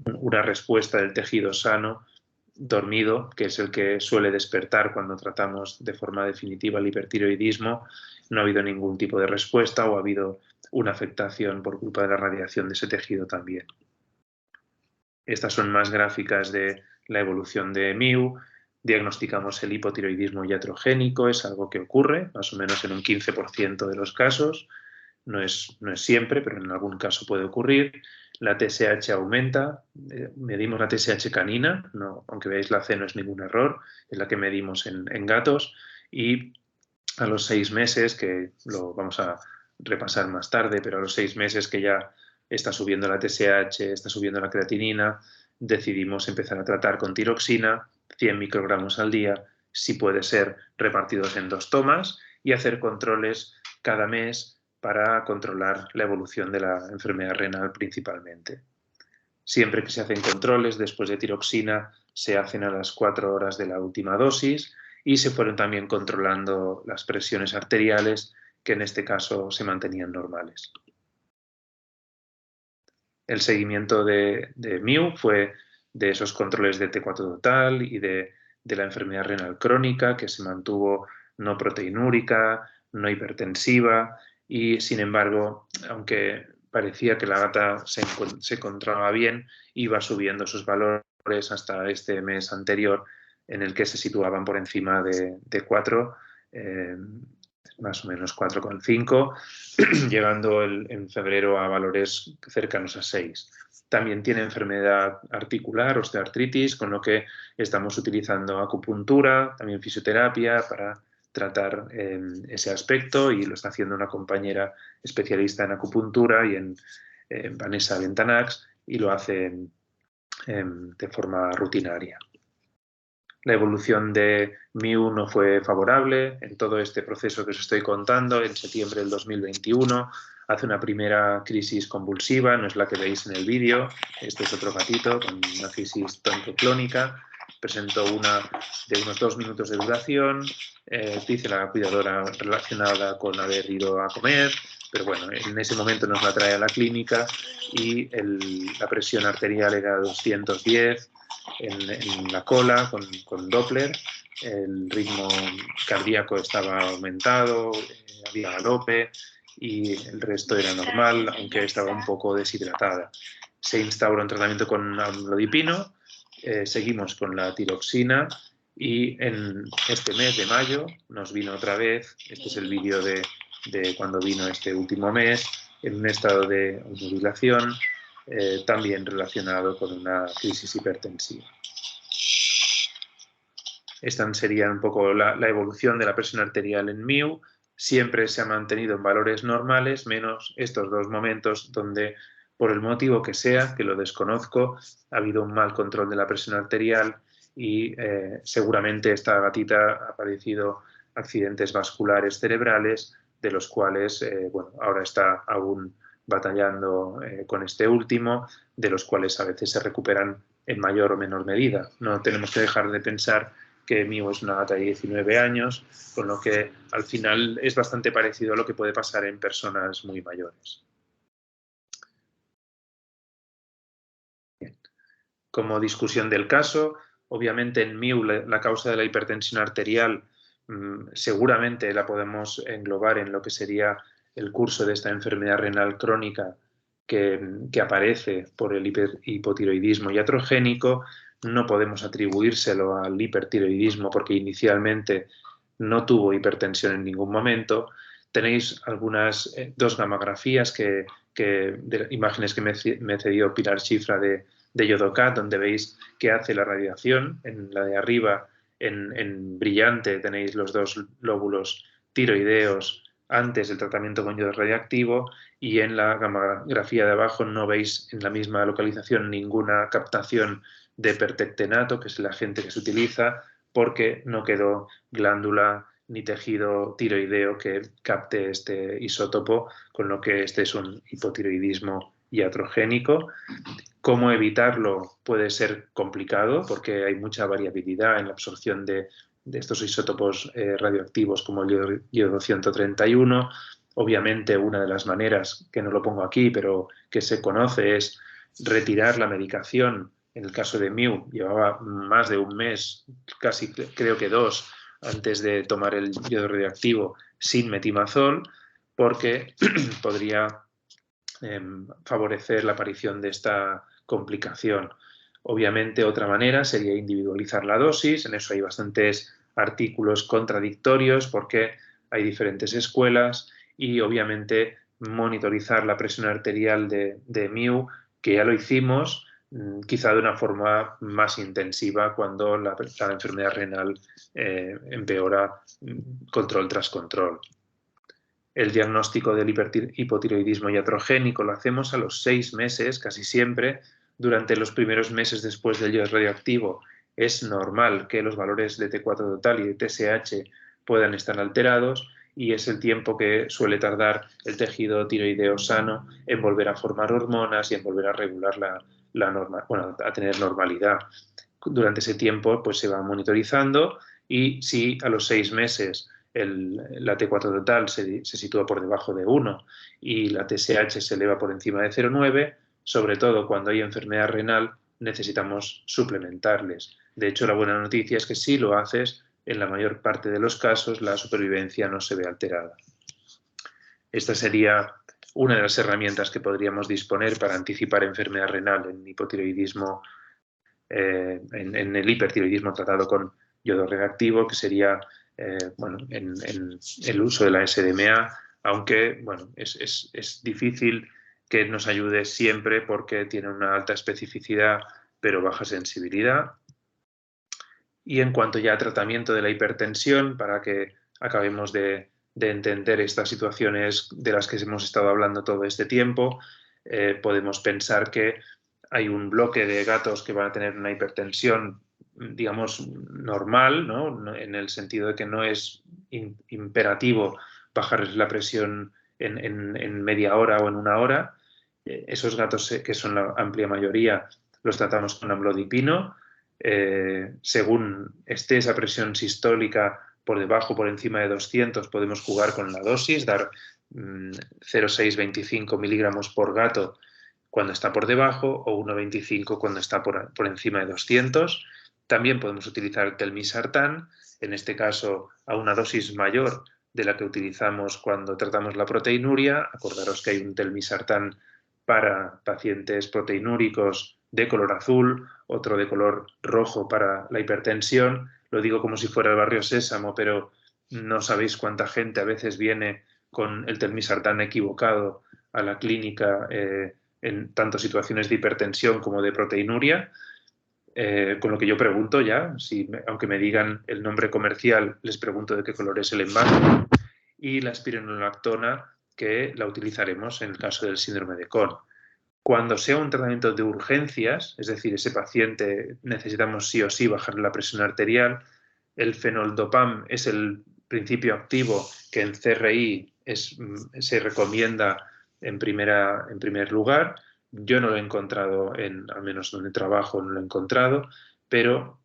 una respuesta del tejido sano dormido, que es el que suele despertar cuando tratamos de forma definitiva el hipertiroidismo. No ha habido ningún tipo de respuesta o ha habido una afectación por culpa de la radiación de ese tejido también. Estas son más gráficas de la evolución de Miu. Diagnosticamos el hipotiroidismo iatrogénico, es algo que ocurre más o menos en un 15% de los casos. No es siempre, pero en algún caso puede ocurrir. La TSH aumenta, medimos la TSH canina, aunque veáis la C no es ningún error, es la que medimos en gatos, y a los 6 meses, que lo vamos a repasar más tarde, pero a los 6 meses que ya está subiendo la TSH, está subiendo la creatinina, decidimos empezar a tratar con tiroxina, 100 microgramos al día, si puede ser repartidos en 2 tomas, y hacer controles cada mes para controlar la evolución de la enfermedad renal principalmente. Siempre que se hacen controles después de tiroxina, se hacen a las 4 horas de la última dosis y se fueron también controlando las presiones arteriales, que en este caso se mantenían normales. El seguimiento de Miu fue de esos controles de T4 total y de la enfermedad renal crónica, que se mantuvo no proteinúrica, no hipertensiva, y sin embargo, aunque parecía que la gata se encontraba bien, iba subiendo sus valores hasta este mes anterior, en el que se situaban por encima de 4, más o menos 4,5, llegando en febrero a valores cercanos a 6. También tiene enfermedad articular, osteoartritis, con lo que estamos utilizando acupuntura, también fisioterapia para tratar ese aspecto, y lo está haciendo una compañera especialista en acupuntura y en Vanessa Bentanax, y lo hace de forma rutinaria. La evolución de Miu no fue favorable en todo este proceso que os estoy contando. En septiembre del 2021 hace una primera crisis convulsiva, no es la que veis en el vídeo, este es otro gatito con una crisis tonicoclónica. Presentó una de unos 2 minutos de duración, dice la cuidadora relacionada con haber ido a comer, pero bueno, en ese momento nos la trae a la clínica y la presión arterial era 210, en la cola con Doppler. El ritmo cardíaco estaba aumentado, había galope y el resto era normal, aunque estaba un poco deshidratada. Se instaura un tratamiento con amlodipino, seguimos con la tiroxina y en este mes de mayo nos vino otra vez, este es el vídeo de cuando vino este último mes, en un estado de obnubilación, también relacionado con una crisis hipertensiva. Esta sería un poco la evolución de la presión arterial en MIU. Siempre se ha mantenido en valores normales, menos estos dos momentos donde, por el motivo que sea, que lo desconozco, ha habido un mal control de la presión arterial y seguramente esta gatita ha padecido accidentes vasculares cerebrales, de los cuales, bueno, ahora está aún batallando con este último, de los cuales a veces se recuperan en mayor o menor medida. No tenemos que dejar de pensar que MIU es una gata de 19 años, con lo que al final es bastante parecido a lo que puede pasar en personas muy mayores. Bien. Como discusión del caso, obviamente en MIU la causa de la hipertensión arterial seguramente la podemos englobar en lo que sería el curso de esta enfermedad renal crónica que aparece por el hipotiroidismo iatrogénico. No podemos atribuírselo al hipertiroidismo porque inicialmente no tuvo hipertensión en ningún momento. Tenéis algunas dos gamografías de imágenes que me cedió Pilar Chifra de Yodocat, donde veis que hace la radiación. En la de arriba, en brillante, tenéis los dos lóbulos tiroideos antes del tratamiento con yodo radiactivo, y en la gamografía de abajo no veis en la misma localización ninguna captación de pertectenato, que es el agente que se utiliza, porque no quedó glándula ni tejido tiroideo que capte este isótopo, con lo que este es un hipotiroidismo iatrogénico. ¿Cómo evitarlo? Puede ser complicado porque hay mucha variabilidad en la absorción de estos isótopos radioactivos como el yodo 131. Obviamente, una de las maneras, que no lo pongo aquí, pero que se conoce, es retirar la medicación. En el caso de MIU, llevaba más de un mes, casi creo que 2, antes de tomar el yodo radioactivo sin metimazol, porque podría favorecer la aparición de esta complicación. Obviamente, otra manera sería individualizar la dosis. En eso hay bastantes artículos contradictorios porque hay diferentes escuelas, y obviamente monitorizar la presión arterial de MIU, que ya lo hicimos, quizá de una forma más intensiva cuando la enfermedad renal empeora control tras control. El diagnóstico del hipotiroidismo iatrogénico lo hacemos a los 6 meses, casi siempre. Durante los primeros meses después del yodo radioactivo es normal que los valores de T4 total y de TSH puedan estar alterados, y es el tiempo que suele tardar el tejido tiroideo sano en volver a formar hormonas y en volver a regular a tener normalidad. Durante ese tiempo pues se va monitorizando, y si a los 6 meses la T4 total se sitúa por debajo de 1 y la TSH se eleva por encima de 0,9, sobre todo cuando hay enfermedad renal, necesitamos suplementarles. De hecho, la buena noticia es que si lo haces, en la mayor parte de los casos la supervivencia no se ve alterada. Esta sería una de las herramientas que podríamos disponer para anticipar enfermedad renal en hipotiroidismo, en el hipertiroidismo tratado con yodo radioactivo, que sería en el uso de la SDMA, aunque bueno, es difícil que nos ayude siempre porque tiene una alta especificidad pero baja sensibilidad. Y en cuanto ya a tratamiento de la hipertensión, para que acabemos de entender estas situaciones de las que hemos estado hablando todo este tiempo, podemos pensar que hay un bloque de gatos que van a tener una hipertensión, digamos, normal, ¿no? En el sentido de que no es imperativo bajarles la presión en media hora o en una hora. Esos gatos, que son la amplia mayoría, los tratamos con amlodipino. Según esté esa presión sistólica por debajo, por encima de 200, podemos jugar con la dosis, dar 0,625 miligramos por gato cuando está por debajo o 1,25 cuando está por encima de 200. También podemos utilizar el telmisartán, en este caso a una dosis mayor de la que utilizamos cuando tratamos la proteinuria. Acordaros que hay un telmisartán para pacientes proteinúricos de color azul, otro de color rojo para la hipertensión. Lo digo como si fuera el barrio Sésamo, pero no sabéis cuánta gente a veces viene con el telmisartán equivocado a la clínica en tanto situaciones de hipertensión como de proteinuria. Con lo que yo pregunto ya, aunque me digan el nombre comercial, les pregunto de qué color es el envase. Y la espironolactona, que la utilizaremos en el caso del síndrome de Cohn. Cuando sea un tratamiento de urgencias, es decir, ese paciente necesitamos sí o sí bajar la presión arterial, el fenoldopam es el principio activo que en CRI se recomienda en primer lugar. Yo no lo he encontrado, al menos donde trabajo no lo he encontrado, pero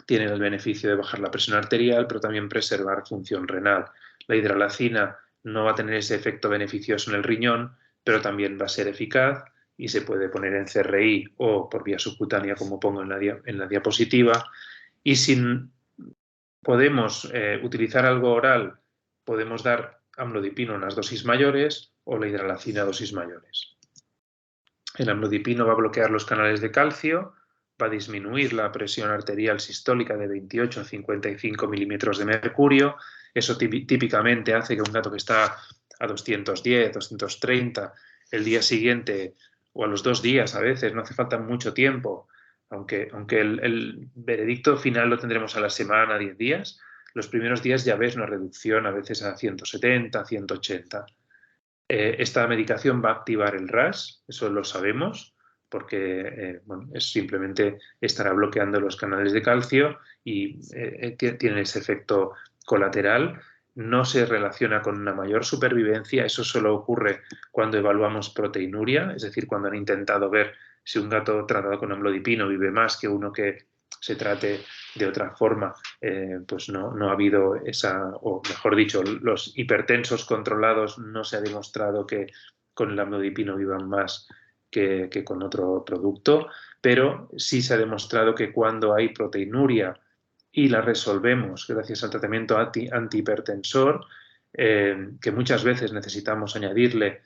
tiene el beneficio de bajar la presión arterial, pero también preservar función renal. La hidralacina no va a tener ese efecto beneficioso en el riñón, pero también va a ser eficaz y se puede poner en CRI o por vía subcutánea, como pongo en la diapositiva. Y si podemos utilizar algo oral, podemos dar amlodipino en las dosis mayores o la hidralacina a dosis mayores. El amlodipino va a bloquear los canales de calcio, va a disminuir la presión arterial sistólica de 28 a 55 milímetros de mercurio. Eso típicamente hace que un gato que está a 210, 230, el día siguiente o a los 2 días a veces, no hace falta mucho tiempo, aunque el veredicto final lo tendremos a la semana, 10 días, los primeros días ya ves una reducción a veces a 170, 180. Esta medicación va a activar el RAS, eso lo sabemos, porque es simplemente estará bloqueando los canales de calcio y tiene ese efecto colateral. No se relaciona con una mayor supervivencia, eso solo ocurre cuando evaluamos proteinuria, es decir, cuando han intentado ver si un gato tratado con amlodipino vive más que uno que se trate de otra forma, pues no ha habido esa, o mejor dicho, los hipertensos controlados no se ha demostrado que con el amlodipino vivan más que con otro producto, pero sí se ha demostrado que cuando hay proteinuria y la resolvemos gracias al tratamiento antihipertensor, que muchas veces necesitamos añadirle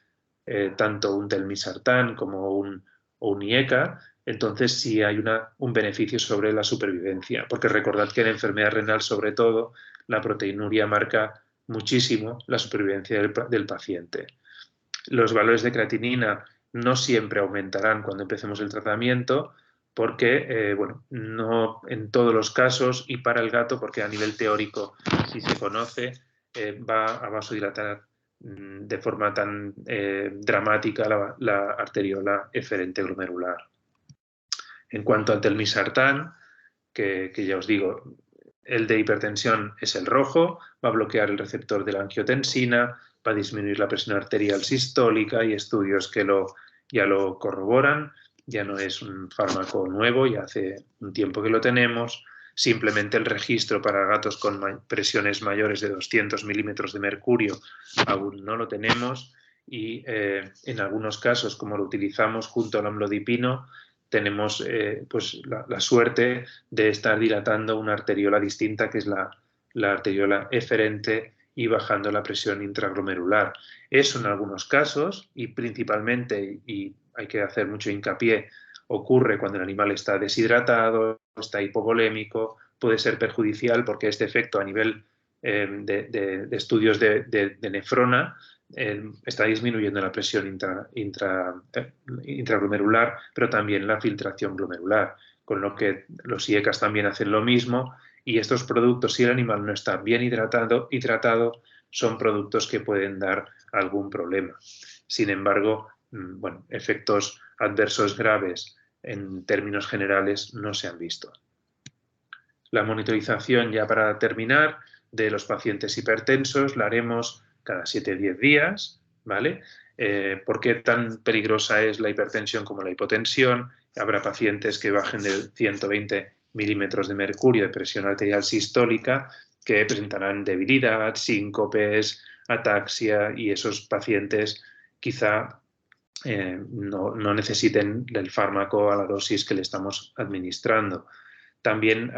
tanto un telmisartán como un IECA, entonces sí hay un beneficio sobre la supervivencia, porque recordad que en enfermedad renal, sobre todo, la proteinuria marca muchísimo la supervivencia del paciente. Los valores de creatinina no siempre aumentarán cuando empecemos el tratamiento, porque, no en todos los casos y para el gato, porque a nivel teórico, si se conoce, va a vasodilatar de forma tan dramática la arteriola eferente glomerular. En cuanto al telmisartán, que ya os digo, el de hipertensión es el rojo, va a bloquear el receptor de la angiotensina, va a disminuir la presión arterial sistólica y estudios que ya lo corroboran. Ya no es un fármaco nuevo, ya hace un tiempo que lo tenemos. Simplemente el registro para gatos con presiones mayores de 200 milímetros de mercurio aún no lo tenemos y en algunos casos, como lo utilizamos junto al amlodipino, tenemos pues la suerte de estar dilatando una arteriola distinta, que es la arteriola eferente, y bajando la presión intraglomerular. Eso en algunos casos, y principalmente, y hay que hacer mucho hincapié, ocurre cuando el animal está deshidratado, está hipovolémico, puede ser perjudicial porque este efecto a nivel de estudios de nefrona está disminuyendo la presión intraglomerular, pero también la filtración glomerular, con lo que los IECAs también hacen lo mismo, y estos productos, si el animal no está bien hidratado, son productos que pueden dar algún problema. Sin embargo, efectos adversos graves en términos generales no se han visto. La monitorización, ya para terminar, de los pacientes hipertensos la haremos cada 7-10 días, ¿vale? ¿Por qué tan peligrosa es la hipertensión como la hipotensión? Habrá pacientes que bajen de 120 milímetros de mercurio de presión arterial sistólica que presentarán debilidad, síncopes, ataxia, y esos pacientes quizá no necesiten el fármaco a la dosis que le estamos administrando. También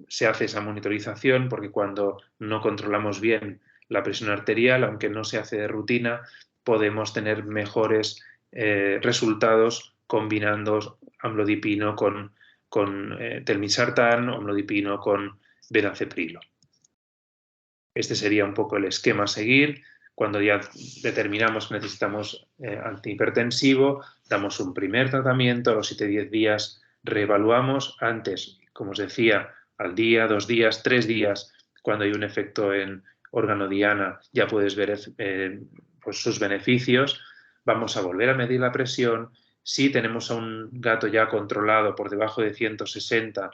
se hace esa monitorización porque cuando no controlamos bien la presión arterial, aunque no se hace de rutina, podemos tener mejores resultados combinando amlodipino con telmisartán o amlodipino con benaceprilo. Este sería un poco el esquema a seguir. Cuando ya determinamos que necesitamos antihipertensivo, damos un primer tratamiento, a los 7-10 días reevaluamos. Antes, como os decía, al día, 2 días, 3 días, cuando hay un efecto en órgano diana, ya puedes ver pues sus beneficios. Vamos a volver a medir la presión. Si tenemos a un gato ya controlado por debajo de 160,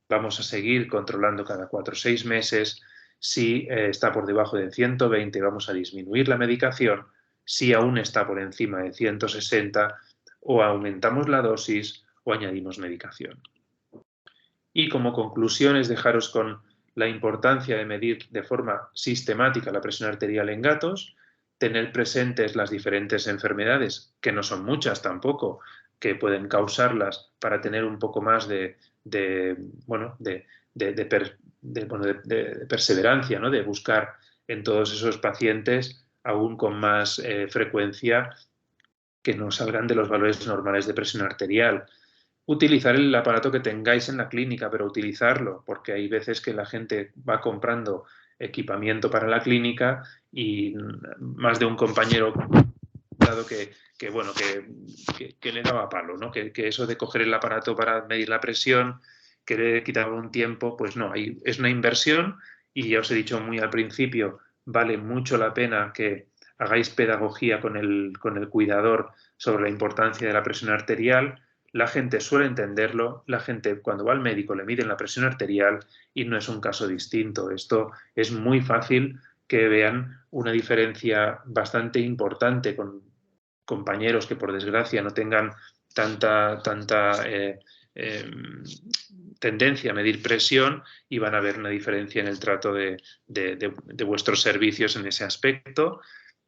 vamos a seguir controlando cada 4 o 6 meses. Si está por debajo de 120, vamos a disminuir la medicación. Si aún está por encima de 160, o aumentamos la dosis o añadimos medicación. Y como conclusión es dejaros con la importancia de medir de forma sistemática la presión arterial en gatos, tener presentes las diferentes enfermedades, que no son muchas tampoco, que pueden causarlas, para tener un poco más de perseverancia, ¿no? De buscar en todos esos pacientes aún con más frecuencia que no salgan de los valores normales de presión arterial. Utilizar el aparato que tengáis en la clínica, pero utilizarlo, porque hay veces que la gente va comprando equipamiento para la clínica y más de un compañero dado que le daba palo, ¿no? Que eso de coger el aparato para medir la presión, que le quitaba un tiempo, pues no, es una inversión y ya os he dicho muy al principio, vale mucho la pena que hagáis pedagogía con el cuidador sobre la importancia de la presión arterial. La gente suele entenderlo, la gente cuando va al médico le miden la presión arterial y no es un caso distinto. Esto es muy fácil que vean una diferencia bastante importante con compañeros que por desgracia no tengan tanta tendencia a medir presión y van a ver una diferencia en el trato de vuestros servicios en ese aspecto.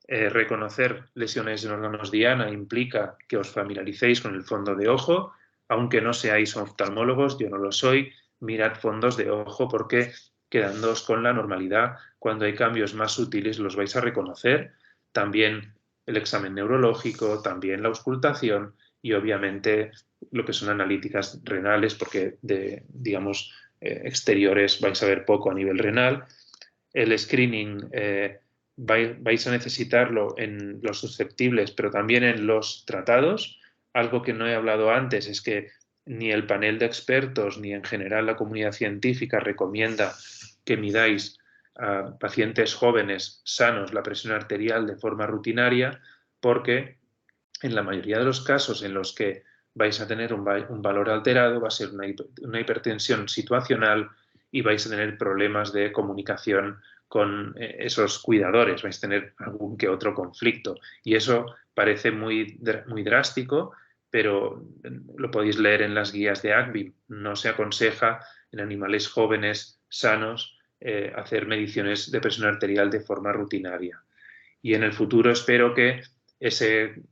Reconocer lesiones en órganos diana implica que os familiaricéis con el fondo de ojo, aunque no seáis oftalmólogos, yo no lo soy, mirad fondos de ojo porque quedándoos con la normalidad, cuando hay cambios más sutiles los vais a reconocer. También el examen neurológico, también la auscultación y obviamente lo que son analíticas renales, porque digamos, exteriores vais a ver poco a nivel renal. El screening vais a necesitarlo en los susceptibles, pero también en los tratados. Algo que no he hablado antes es que ni el panel de expertos ni en general la comunidad científica recomienda que midáis a pacientes jóvenes sanos la presión arterial de forma rutinaria, porque en la mayoría de los casos en los que vais a tener un valor alterado va a ser una hipertensión situacional y vais a tener problemas de comunicación con esos cuidadores, vais a tener algún que otro conflicto. Y eso parece muy drástico, pero lo podéis leer en las guías de ACBIM. No se aconseja en animales jóvenes, sanos, hacer mediciones de presión arterial de forma rutinaria. Y en el futuro espero que ese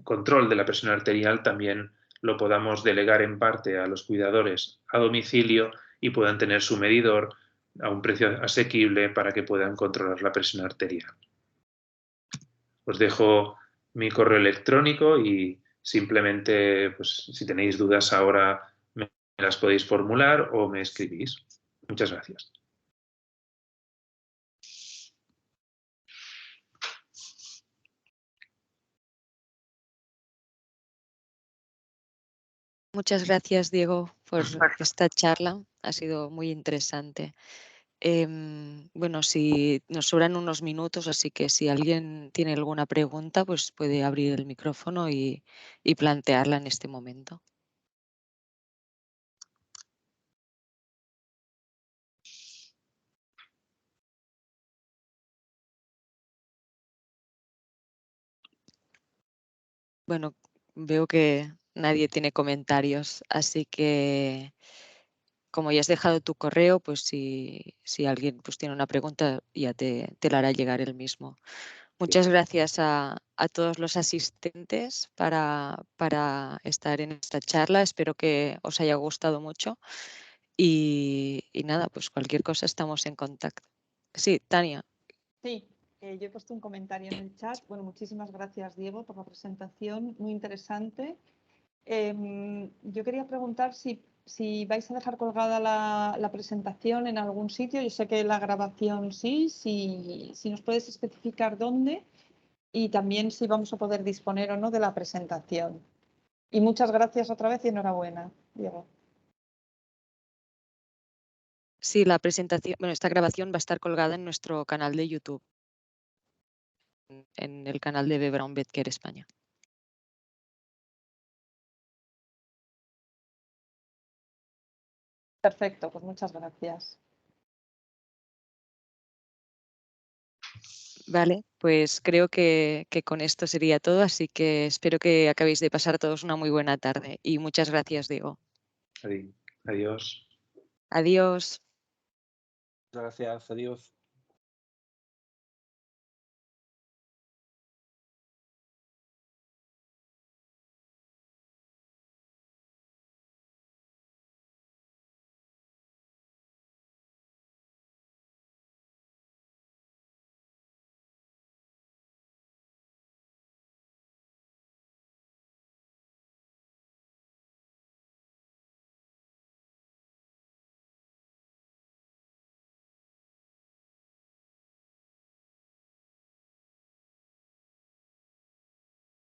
control de la presión arterial también lo podamos delegar en parte a los cuidadores a domicilio y puedan tener su medidor a un precio asequible para que puedan controlar la presión arterial. Os dejo mi correo electrónico y simplemente, pues, si tenéis dudas ahora me las podéis formular o me escribís. Muchas gracias. Muchas gracias, Diego, por esta charla. Ha sido muy interesante. Bueno, si nos sobran unos minutos, así que si alguien tiene alguna pregunta, pues puede abrir el micrófono y plantearla en este momento. Bueno, veo que nadie tiene comentarios, así que como ya has dejado tu correo, pues si alguien pues tiene una pregunta ya te la hará llegar él mismo. Muchas gracias a todos los asistentes para estar en esta charla. Espero que os haya gustado mucho. Y nada, pues cualquier cosa estamos en contacto. Sí, Tania. Sí, yo he puesto un comentario en el chat. Bueno, muchísimas gracias, Diego, por la presentación, muy interesante. Yo quería preguntar si vais a dejar colgada la presentación en algún sitio. Yo sé que la grabación sí, si nos puedes especificar dónde y también si vamos a poder disponer o no de la presentación. Y muchas gracias otra vez y enhorabuena, Diego. Sí, la presentación, bueno, esta grabación va a estar colgada en nuestro canal de YouTube, en el canal de B. Braun Betker España. Perfecto, pues muchas gracias. Vale, pues creo que con esto sería todo, así que espero que acabéis de pasar todos una muy buena tarde y muchas gracias, Diego. Adiós. Adiós. Gracias, adiós.